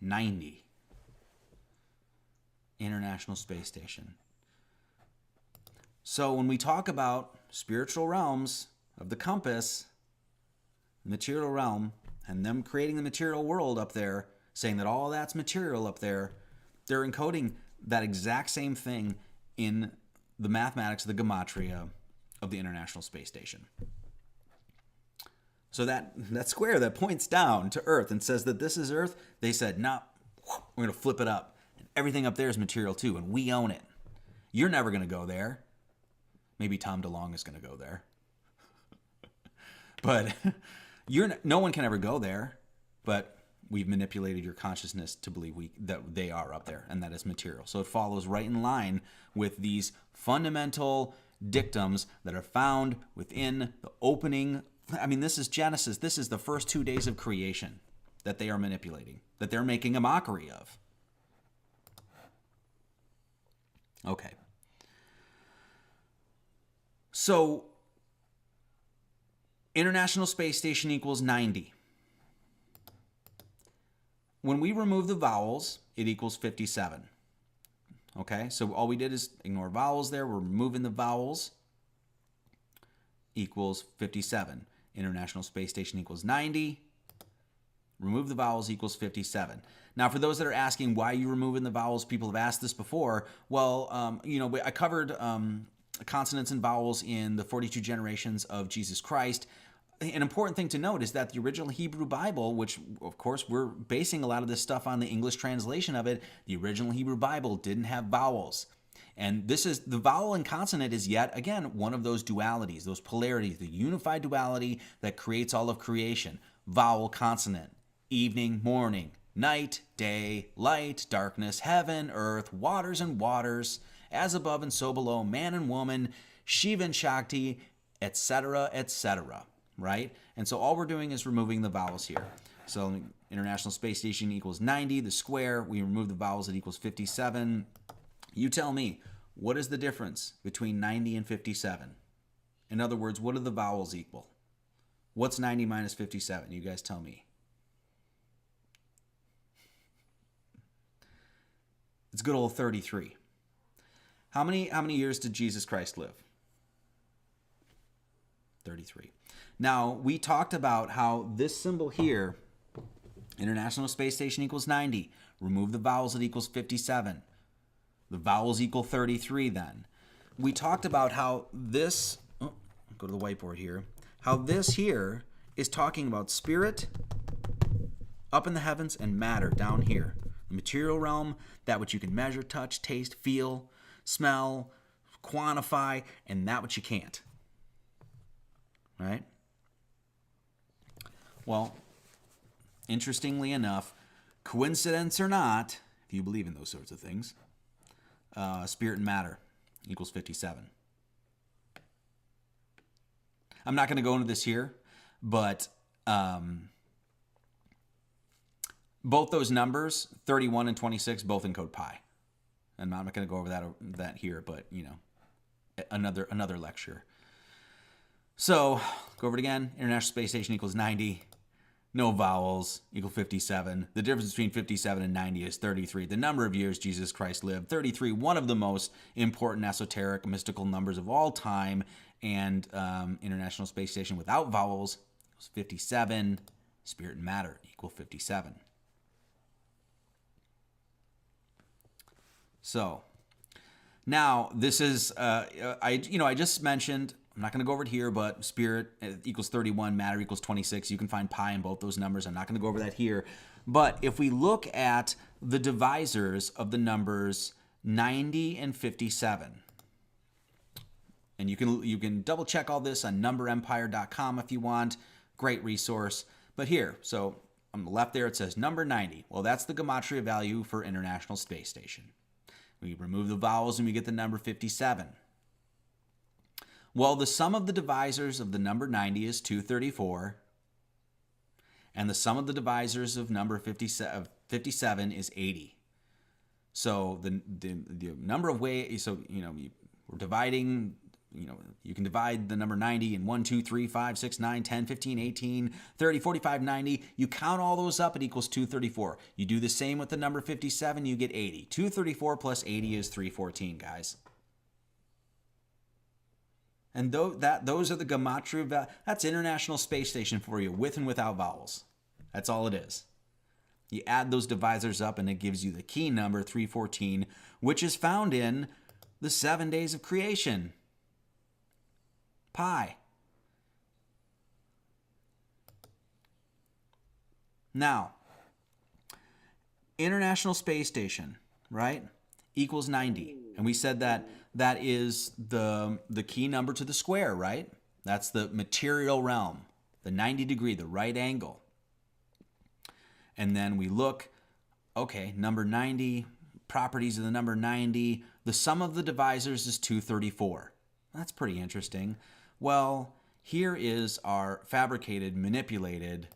90. International Space Station. So when we talk about spiritual realms of the compass, material realm, and them creating the material world up there, saying that all that's material up there, they're encoding that exact same thing in the mathematics, the gematria of the International Space Station. So that square that points down to Earth and says that this is Earth, they said, no, we're going to flip it up. And everything up there is material too, and we own it. You're never going to go there. Maybe Tom DeLonge is going to go there. But no one can ever go there. But we've manipulated your consciousness to believe that they are up there, and that is material. So it follows right in line with these fundamental dictums that are found within the opening. I mean, this is Genesis. This is the first 2 days of creation that they are manipulating, that they're making a mockery of. Okay. So International Space Station equals 90. When we remove the vowels, it equals 57. Okay, so all we did is ignore vowels there. We're removing the vowels. Equals 57. International Space Station equals 90. Remove the vowels equals 57. Now, for those that are asking why you're removing the vowels, people have asked this before. Well, I covered consonants and vowels in the 42 generations of Jesus Christ. An important thing to note is that the original Hebrew Bible, which of course we're basing a lot of this stuff on the English translation of it, the original Hebrew Bible didn't have vowels. And this is, the vowel and consonant is yet, again, one of those dualities, those polarities, the unified duality that creates all of creation. Vowel, consonant, evening, morning, night, day, light, darkness, heaven, earth, waters and waters, as above and so below, man and woman, Shiva and Shakti, etc., etc., right? And so all we're doing is removing the vowels here. So International Space Station equals 90, the square, we remove the vowels, it equals 57. You tell me, what is the difference between 90 and 57? In other words, what do the vowels equal? What's 90 minus 57? You guys tell me. It's good old 33. How many years did Jesus Christ live? 33. Now, we talked about how this symbol here, International Space Station equals 90. Remove the vowels, it equals 57. The vowels equal 33 then. We talked about how this, go to the whiteboard here, how this here is talking about spirit up in the heavens and matter down here. The material realm, that which you can measure, touch, taste, feel, smell, quantify, and that which you can't. Right? Well, interestingly enough, coincidence or not, if you believe in those sorts of things, spirit and matter equals 57. I'm not going to go into this here, but both those numbers, 31 and 26, both encode pi. And I'm not going to go over that here, but another lecture. So, go over it again. International Space Station equals 90. No vowels, equal 57. The difference between 57 and 90 is 33. The number of years Jesus Christ lived, 33, one of the most important esoteric mystical numbers of all time. And International Space Station without vowels was 57. Spirit and matter equal 57. So, now this is, I just mentioned, I'm not going to go over it here, but spirit equals 31, matter equals 26. You can find pi in both those numbers. I'm not going to go over that here. But if we look at the divisors of the numbers 90 and 57, and you can double check all this on numberempire.com if you want. Great resource. But here, so on the left there, it says number 90. Well, that's the gematria value for International Space Station. We remove the vowels and we get the number 57. Well, the sum of the divisors of the number 90 is 234, and the sum of the divisors of number 57 is 80. So the number of ways, so we're dividing, you can divide the number 90 in 1, 2, 3, 5, 6, 9, 10, 15, 18, 30, 45, 90. You count all those up, it equals 234. You do the same with the number 57, you get 80. 234 plus 80 is 314, guys. And those are the gematria. That's International Space Station for you, with and without vowels. That's all it is. You add those divisors up and it gives you the key number 314, which is found in the 7 days of creation. Pi. Now, International Space Station, right, equals 90. And we said that is the key number to the square, right? That's the material realm, the 90 degree, the right angle. And then we look, okay, number 90, properties of the number 90. The sum of the divisors is 234. That's pretty interesting. Well, here is our fabricated, manipulated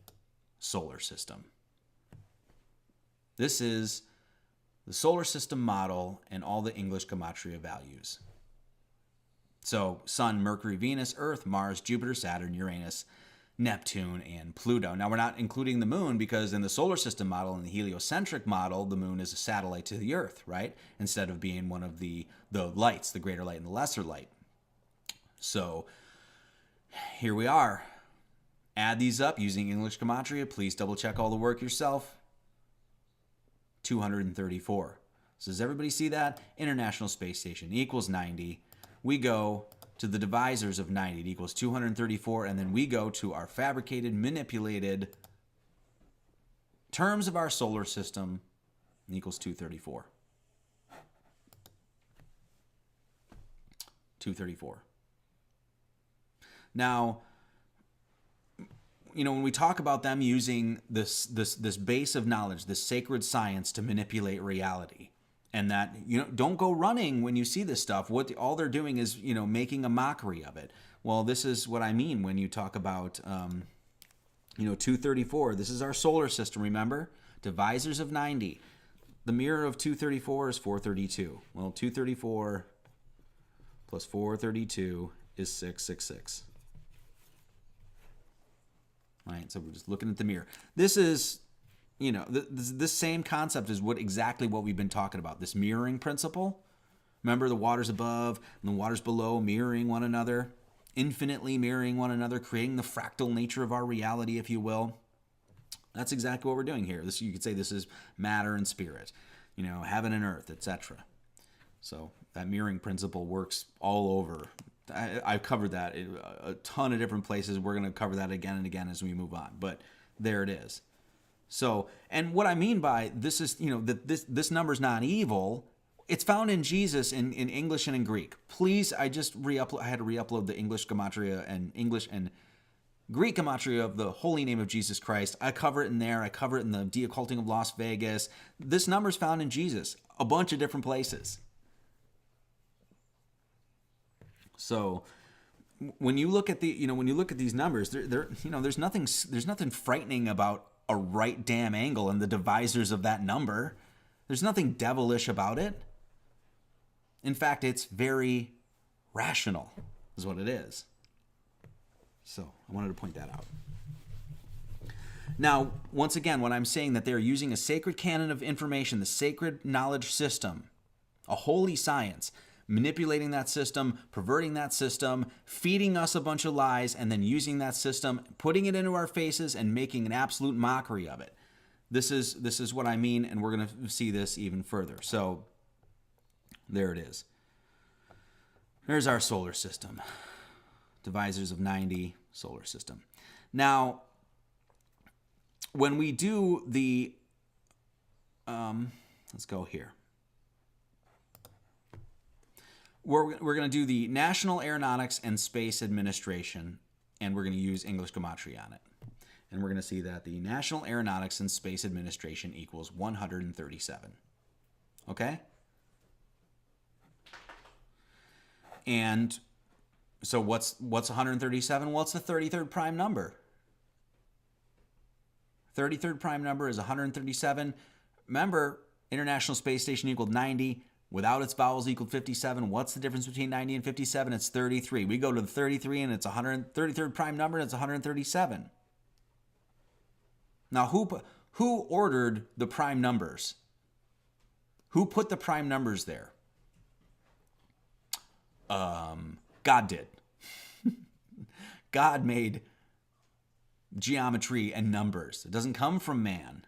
solar system. This is the solar system model and all the English gematria values. So Sun, Mercury, Venus, Earth, Mars, Jupiter, Saturn, Uranus, Neptune, and Pluto. Now, we're not including the moon because in the solar system model, in the heliocentric model, the moon is a satellite to the Earth, right? Instead of being one of the lights, the greater light and the lesser light. So here we are. Add these up using English gematria. Please double check all the work yourself. 234. So does everybody see that? International Space Station equals 90. We go to the divisors of 90. It equals 234. And then we go to our fabricated, manipulated terms of our solar system. Equals 234. 234. Now, when we talk about them using this base of knowledge, this sacred science to manipulate reality, and that, don't go running when you see this stuff. All they're doing is, making a mockery of it. Well, this is what I mean when you talk about, 234. This is our solar system, remember? Divisors of 90. The mirror of 234 is 432. Well, 234 plus 432 is 666. Right, so we're just looking at the mirror. This is, this same concept is exactly what we've been talking about. This mirroring principle. Remember, the waters above and the waters below mirroring one another, infinitely mirroring one another, creating the fractal nature of our reality, if you will. That's exactly what we're doing here. You could say this is matter and spirit, heaven and earth, etc. So that mirroring principle works all over. I've covered that in a ton of different places. We're going to cover that again and again as we move on. But there it is. So, and what I mean by this is, that this number's not evil. It's found in Jesus in English and in Greek. Please, I had to re-upload the English gematria and English and Greek gematria of the holy name of Jesus Christ. I cover it in there. I cover it in the De-Occulting of Las Vegas. This number's found in Jesus, a bunch of different places. So when you look at these numbers, there's nothing frightening about a right damn angle in the divisors of that number. There's nothing devilish about it. In fact, it's very rational, is what it is. So I wanted to point that out. Now, once again, when I'm saying that they're using a sacred canon of information, the sacred knowledge system, a holy science, manipulating that system, perverting that system, feeding us a bunch of lies, and then using that system, putting it into our faces, and making an absolute mockery of it. This is what I mean, and we're going to see this even further. So there it is. There's our solar system. Divisors of 90, solar system. Now, when we do the, let's go here. We're going to do the National Aeronautics and Space Administration, and we're going to use English gematria on it. And we're going to see that the National Aeronautics and Space Administration equals 137. Okay? And so what's 137? Well, it's the 33rd prime number. 33rd prime number is 137. Remember, International Space Station equaled 90. Without its vowels equaled 57. What's the difference between 90 and 57? It's 33. We go to the 33 and it's 133rd prime number and it's 137. Now, who ordered the prime numbers? Who put the prime numbers there? God did. God made geometry and numbers. It doesn't come from man.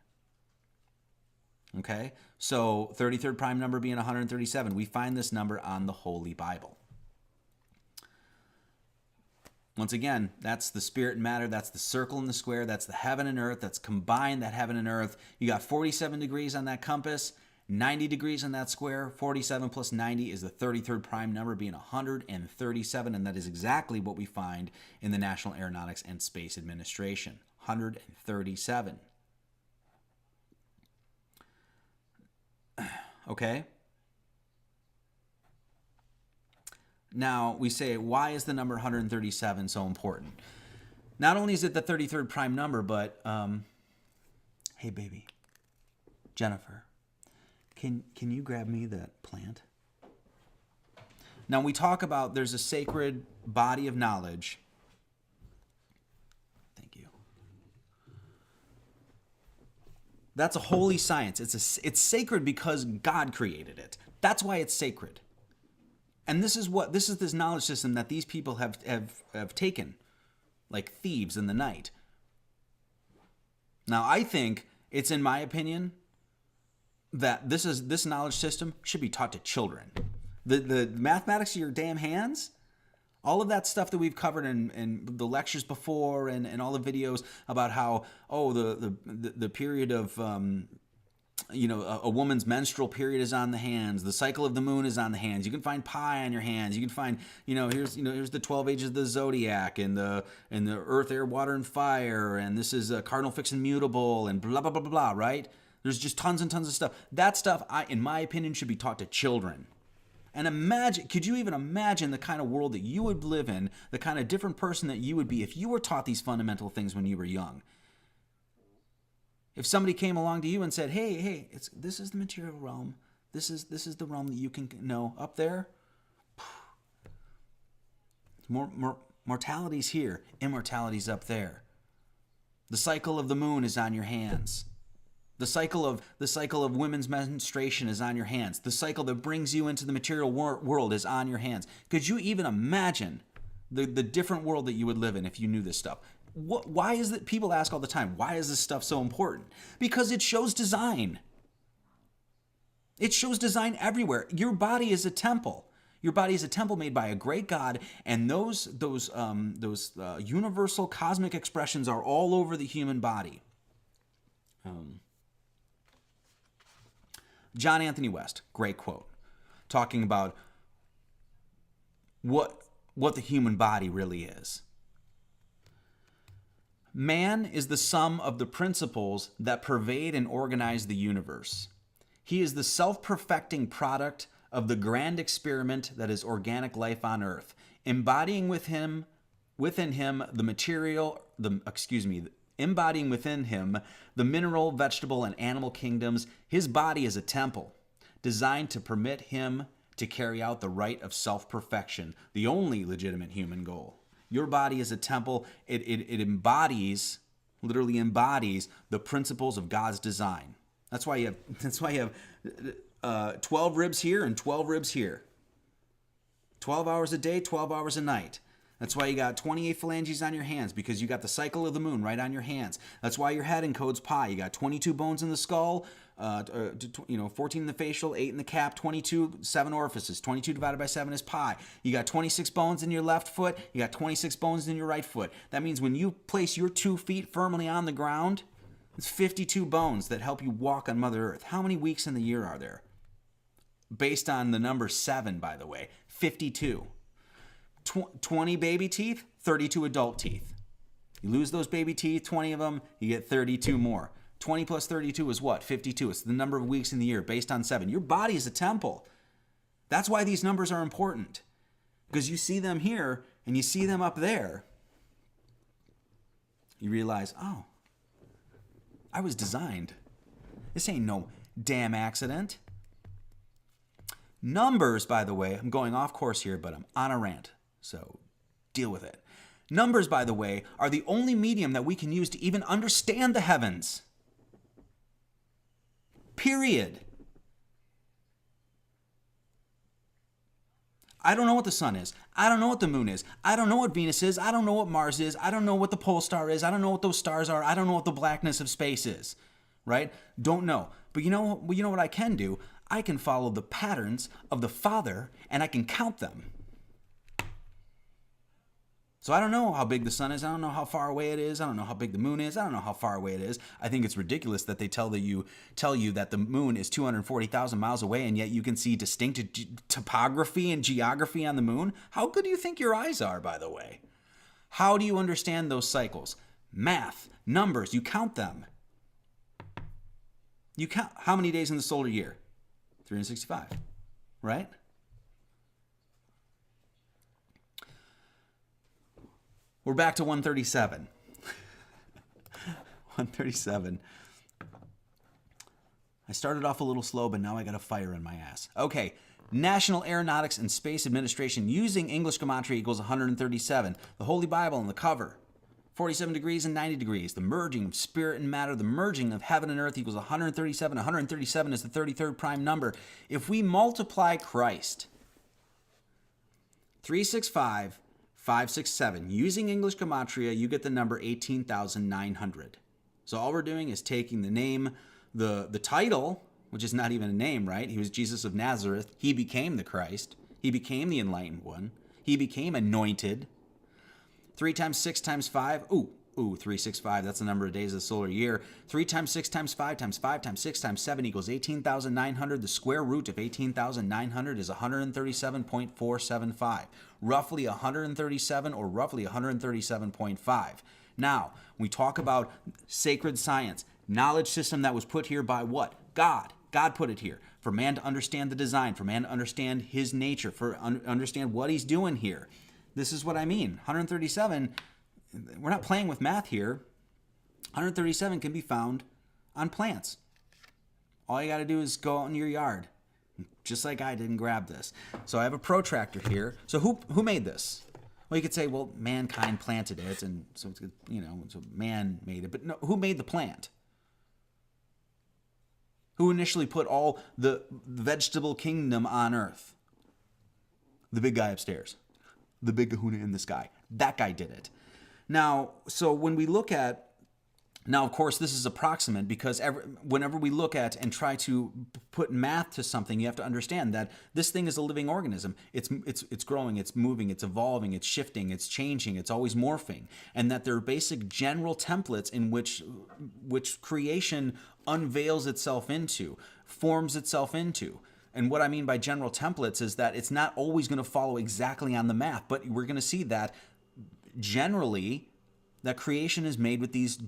Okay? So 33rd prime number being 137. We find this number on the Holy Bible. Once again, that's the spirit and matter. That's the circle and the square. That's the heaven and earth. That's combined, that heaven and earth. You got 47 degrees on that compass, 90 degrees on that square. 47 plus 90 is the 33rd prime number being 137. And that is exactly what we find in the National Aeronautics and Space Administration. 137. Okay? Now, we say, why is the number 137 so important? Not only is it the 33rd prime number, but, hey, baby, Jennifer, can you grab me that plant? Now, we talk about there's a sacred body of knowledge. Thank you. That's a holy science. It's sacred because God created it. That's why it's sacred. And this is this knowledge system that these people have taken, like thieves in the night. Now, I think it's, in my opinion, that this knowledge system should be taught to children. The mathematics of your damn hands, all of that stuff that we've covered in the lectures before, and all the videos about how, the period of a woman's menstrual period is on the hands. The cycle of the moon is on the hands. You can find pi on your hands. You can find, here's the 12 ages of the zodiac, and the earth, air, water, and fire, and this is a cardinal, fixed, and mutable, and blah blah blah blah blah. Right? There's just tons and tons of stuff. That stuff, in my opinion, should be taught to children. And could you even imagine the kind of world that you would live in, the kind of different person that you would be if you were taught these fundamental things when you were young? If somebody came along to you and said, "Hey, this is the material realm. This is the realm that you can know up there. Mortality's here, immortality's up there. The cycle of the moon is on your hands. The cycle of women's menstruation is on your hands. The cycle that brings you into the material world is on your hands." Could you even imagine the different world that you would live in if you knew this stuff? Why is it, people ask all the time, why is this stuff so important? Because it shows design. It shows design everywhere. Your body is a temple. Your body is a temple made by a great God, and those universal cosmic expressions are all over the human body. John Anthony West, great quote, talking about what the human body really is. Man is the sum of the principles that pervade and organize the universe. He is the self-perfecting product of the grand experiment that is organic life on earth, embodying within him the mineral, vegetable, and animal kingdoms. His body is a temple designed to permit him to carry out the rite of self-perfection, the only legitimate human goal. Your body is a temple. It literally embodies the principles of God's design. That's why you have 12 ribs here and 12 ribs here. 12 hours a day, 12 hours a night. That's why you got 28 phalanges on your hands, because you got the cycle of the moon right on your hands. That's why your head encodes pi. You got 22 bones in the skull, 14 in the facial, 8 in the cap, 22, 7 orifices. 22 divided by 7 is pi. You got 26 bones in your left foot. You got 26 bones in your right foot. That means when you place your 2 feet firmly on the ground, it's 52 bones that help you walk on Mother Earth. How many weeks in the year are there? Based on the number 7, by the way, 52. 20 baby teeth, 32 adult teeth. You lose those baby teeth, 20 of them, you get 32 more. 20 plus 32 is what? 52. It's the number of weeks in the year based on 7. Your body is a temple. That's why these numbers are important. Because you see them here and you see them up there. You realize, oh, I was designed. This ain't no damn accident. Numbers, by the way, I'm going off course here, but I'm on a rant. So deal with it. Numbers, by the way, are the only medium that we can use to even understand the heavens. Period. I don't know what the sun is. I don't know what the moon is. I don't know what Venus is. I don't know what Mars is. I don't know what the pole star is. I don't know what those stars are. I don't know what the blackness of space is. Right? Don't know. But you know what I can do? I can follow the patterns of the Father, and I can count them. So I don't know how big the sun is. I don't know how far away it is. I don't know how big the moon is. I don't know how far away it is. I think it's ridiculous that they tell you that the moon is 240,000 miles away, and yet you can see distinct topography and geography on the moon. How good do you think your eyes are, by the way? How do you understand those cycles? Math, numbers, you count them. You count how many days in the solar year? 365, right? We're back to 137. 137. I started off a little slow, but now I got a fire in my ass. Okay, National Aeronautics and Space Administration using English gematria equals 137. The Holy Bible on the cover, 47 degrees and 90 degrees. The merging of spirit and matter, the merging of heaven and earth equals 137. 137 is the 33rd prime number. If we multiply Christ, 365, 567, using English gematria, you get the number 18,900. So all we're doing is taking the name, the title, which is not even a name, right? He was Jesus of Nazareth. He became the Christ. He became the enlightened one. He became anointed. 3 times 6 times 5. Ooh, 365. That's the number of days of the solar year. 3 times 6 times 5 times 5 times 6 times 7 equals 18,900. The square root of 18,900 is 137.475. Roughly 137 or roughly 137.5. Now, we talk about sacred science, knowledge system that was put here by what? God. God put it here for man to understand the design, for man to understand his nature, for understand what he's doing here. This is what I mean. 137, we're not playing with math here. 137 can be found on plants. All you got to do is go out in your yard, just like I did and grab this. So I have a protractor here. So who made this? Well, you could say, well, mankind planted it, and so it's, so man made it. But no, who made the plant? Who initially put all the vegetable kingdom on earth? The big guy upstairs. The big kahuna in the sky. That guy did it. Now, so when we look at, now of course this is approximate because whenever we look at and try to put math to something, you have to understand that this thing is a living organism. It's growing, it's moving, it's evolving, it's shifting, it's changing, it's always morphing. And that there are basic general templates in which creation unveils itself into, forms itself into. And what I mean by general templates is that it's not always going to follow exactly on the math, but we're going to see that generally that creation is made with these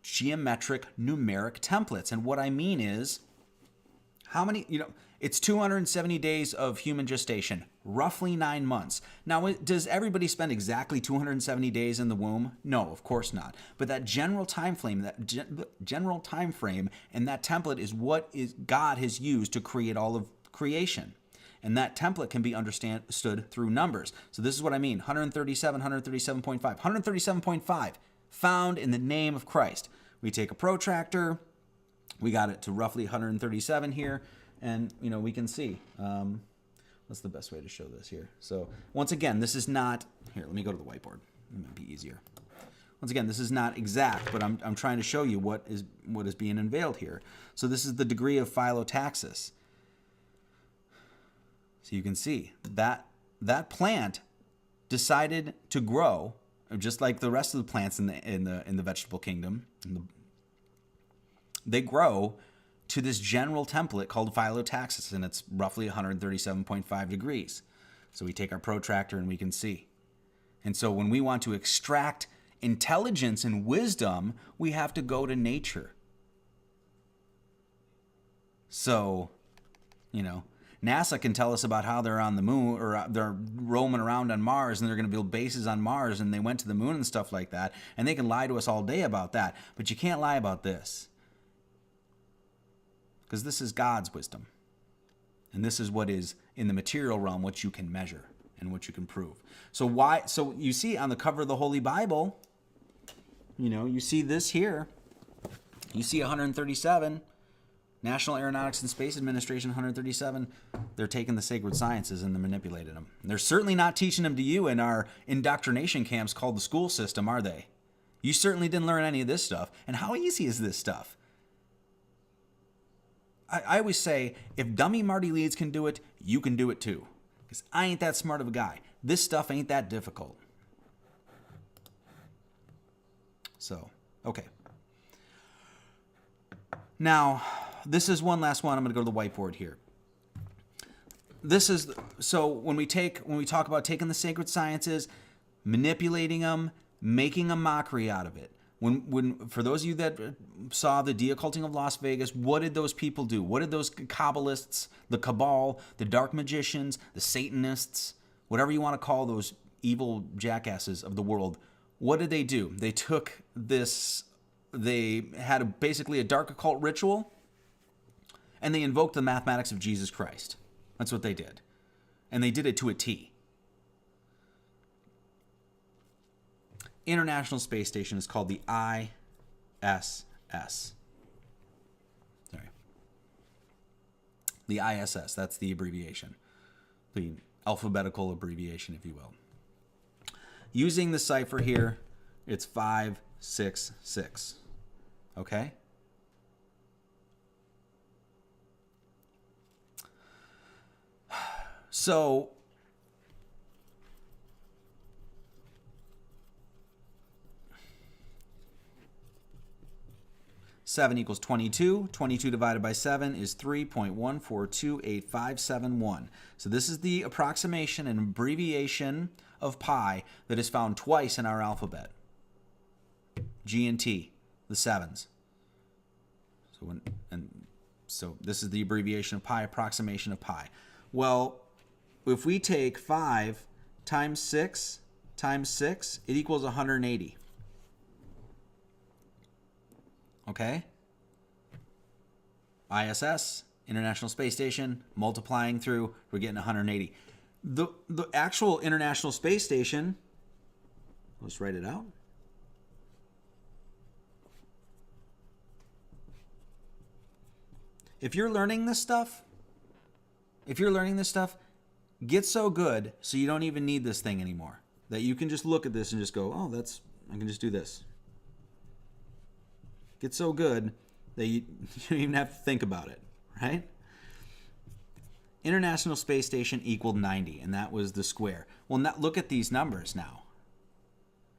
geometric numeric templates. And what I mean is how many, it's 270 days of human gestation, roughly 9 months. Now, does everybody spend exactly 270 days in the womb? No, of course not. But that general time frame, and that template is what God has used to create all of creation. And that template can be understood through numbers. So this is what I mean. 137, 137.5. 137.5 found in the name of Christ. We take a protractor. We got it to roughly 137 here. And, we can see. What's the best way to show this here? So once again, this is not... Here, let me go to the whiteboard. It might be easier. Once again, this is not exact, but I'm trying to show you what is being unveiled here. So this is the degree of phyllotaxis. So you can see that plant decided to grow, just like the rest of the plants in the vegetable kingdom. They grow to this general template called phyllotaxis, and it's roughly 137.5 degrees. So we take our protractor and we can see. And so when we want to extract intelligence and wisdom, we have to go to nature. So, NASA can tell us about how they're on the moon or they're roaming around on Mars and they're going to build bases on Mars and they went to the moon and stuff like that. And they can lie to us all day about that. But you can't lie about this. Because this is God's wisdom. And this is what is in the material realm, what you can measure and what you can prove. So you see on the cover of the Holy Bible, you see this here. You see 137. National Aeronautics and Space Administration, 137, they're taking the sacred sciences and they're manipulating them. They're certainly not teaching them to you in our indoctrination camps called the school system, are they? You certainly didn't learn any of this stuff. And how easy is this stuff? I always say, if dummy Marty Leeds can do it, you can do it too. Because I ain't that smart of a guy. This stuff ain't that difficult. So, okay. Now, this is one last one. I'm going to go to the whiteboard here. This is, so when we talk about taking the sacred sciences, manipulating them, making a mockery out of it. When for those of you that saw the De-Occulting of Las Vegas, what did those people do? What did those Kabbalists, the Cabal, the dark magicians, the Satanists, whatever you want to call those evil jackasses of the world, what did they do? They took this, they had basically a dark occult ritual, and they invoked the mathematics of Jesus Christ. That's what they did. And they did it to a T. International Space Station is called the ISS. Sorry. The ISS, that's the abbreviation. The alphabetical abbreviation, if you will. Using the cipher here, it's 566. Okay? So, seven equals 22. 22 divided by 7 is 3.1428571. So this is the approximation and abbreviation of pi that is found twice in our alphabet. G and T, the sevens. So this is the abbreviation of pi, approximation of pi. Well, if we take 5 times 6 times 6, it equals 180. Okay? ISS, International Space Station, multiplying through, we're getting 180. The actual International Space Station, let's write it out. If you're learning this stuff, get so good so you don't even need this thing anymore. That you can just look at this and just go, oh, I can just do this. Get so good that you don't even have to think about it, right? International Space Station equaled 90, and that was the square. Well, look at these numbers now.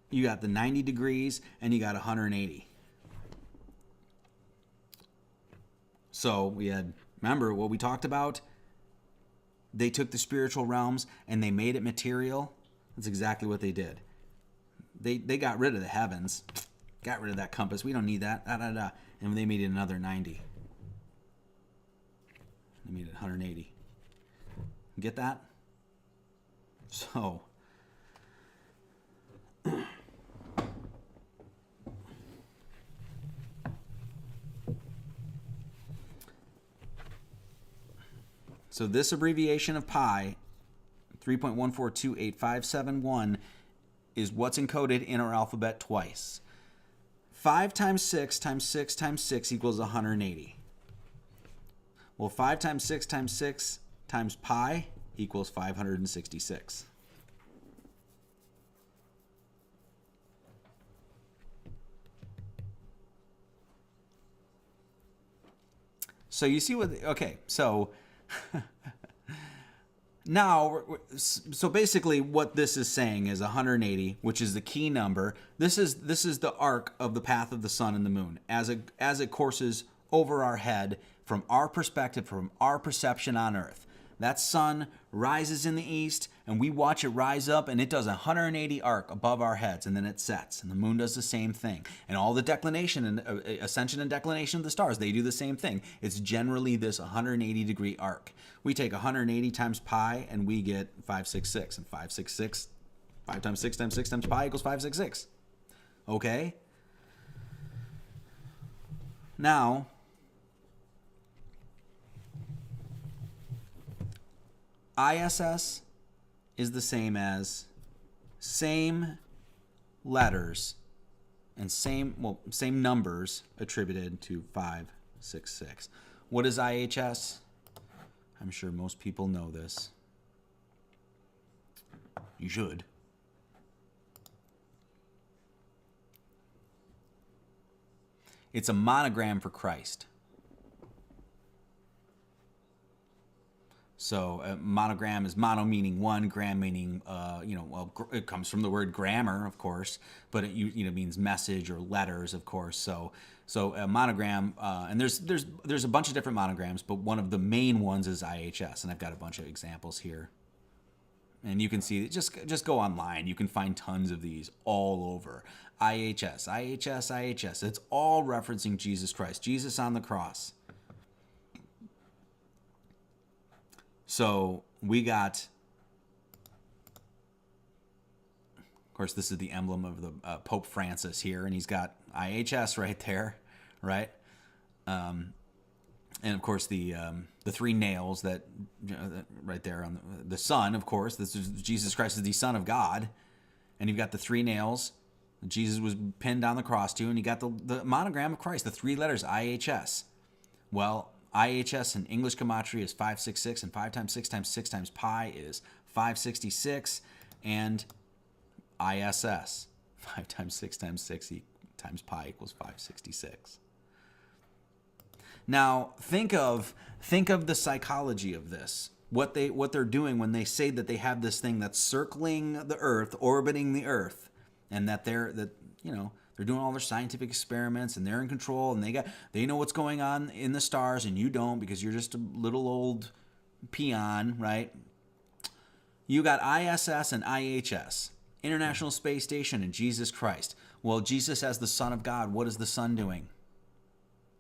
You got the 90 degrees, and you got 180. So we had, remember what we talked about? They took the spiritual realms and they made it material. That's exactly what they did. They got rid of the heavens, got rid of that compass. We don't need that. And they made it another 90. They made it 180. Get that? So, this abbreviation of pi, 3.1428571, is what's encoded in our alphabet twice. 5 times 6 times 6 times 6 equals 180. Well, 5 times 6 times 6 times pi equals 566. So you see what, okay, so now, so basically what this is saying is 180, which is the key number. This is the arc of the path of the sun and the moon as it courses over our head from our perspective, from our perception on Earth. That sun rises in the east, and we watch it rise up, and it does a 180 arc above our heads, and then it sets, and the moon does the same thing. And all the declination and ascension and declination of the stars, they do the same thing. It's generally this 180 degree arc. We take 180 times pi, and we get 566, and 566, 5 times 6 times 6 times pi equals 566. Okay? Now, ISS is the same as same letters and same numbers attributed to 566. What is IHS? I'm sure most people know this. You should. It's a monogram for Christ. So monogram is mono meaning one, gram meaning, it comes from the word grammar, of course, but it means message or letters, of course. So a monogram, and there's a bunch of different monograms, but one of the main ones is IHS, and I've got a bunch of examples here. And you can see, just go online. You can find tons of these all over. IHS, IHS, IHS. It's all referencing Jesus Christ, Jesus on the cross. So we got, of course, this is the emblem of the Pope Francis here, and he's got IHS right there, right? And of course, the three nails that, right there on the Son, of course, this is Jesus Christ is the Son of God, and you've got the three nails that Jesus was pinned on the cross to, and you got the monogram of Christ, the three letters IHS. Well, IHS in English gematria is 566, and 5 times 6 times 6 times pi is 566, and ISS 5 times 6 times 6 times pi equals 566. Now, think of the psychology of this. What they're doing when they say that they have this thing that's circling the Earth, orbiting the Earth, and that they're doing all their scientific experiments and they're in control and they know what's going on in the stars and you don't because you're just a little old peon, right? You got ISS and IHS, International Space Station, and Jesus Christ. Well, Jesus as the Son of God, what is the Son doing?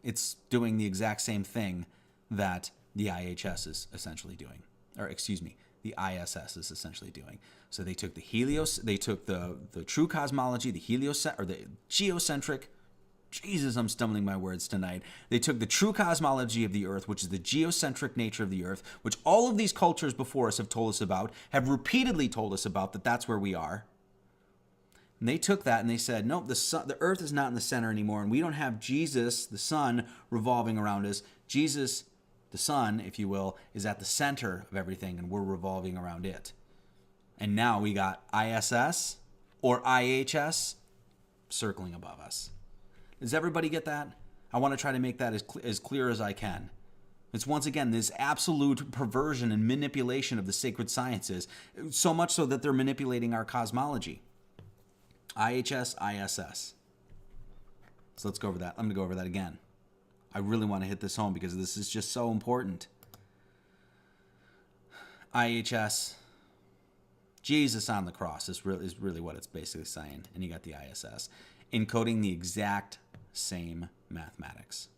It's doing the exact same thing that the IHS is essentially doing, or excuse me, the ISS is essentially doing. So they took the true cosmology, the geocentric. Jesus, I'm stumbling my words tonight. They took the true cosmology of the Earth, which is the geocentric nature of the Earth, which all of these cultures before us have told us about, have repeatedly told us about, that that's where we are. And they took that and they said, nope, the Earth is not in the center anymore, and we don't have Jesus, the Son, revolving around us. Jesus, the Son, if you will, is at the center of everything, and we're revolving around it. And now we got ISS or IHS circling above us. Does everybody get that? I want to try to make that as clear as I can. It's once again this absolute perversion and manipulation of the sacred sciences, so much so that they're manipulating our cosmology. IHS, ISS. So let's go over that. I'm going to go over that again. I really want to hit this home because this is just so important. IHS, Jesus on the cross is really what it's basically saying. And you got the ISS, encoding the exact same mathematics.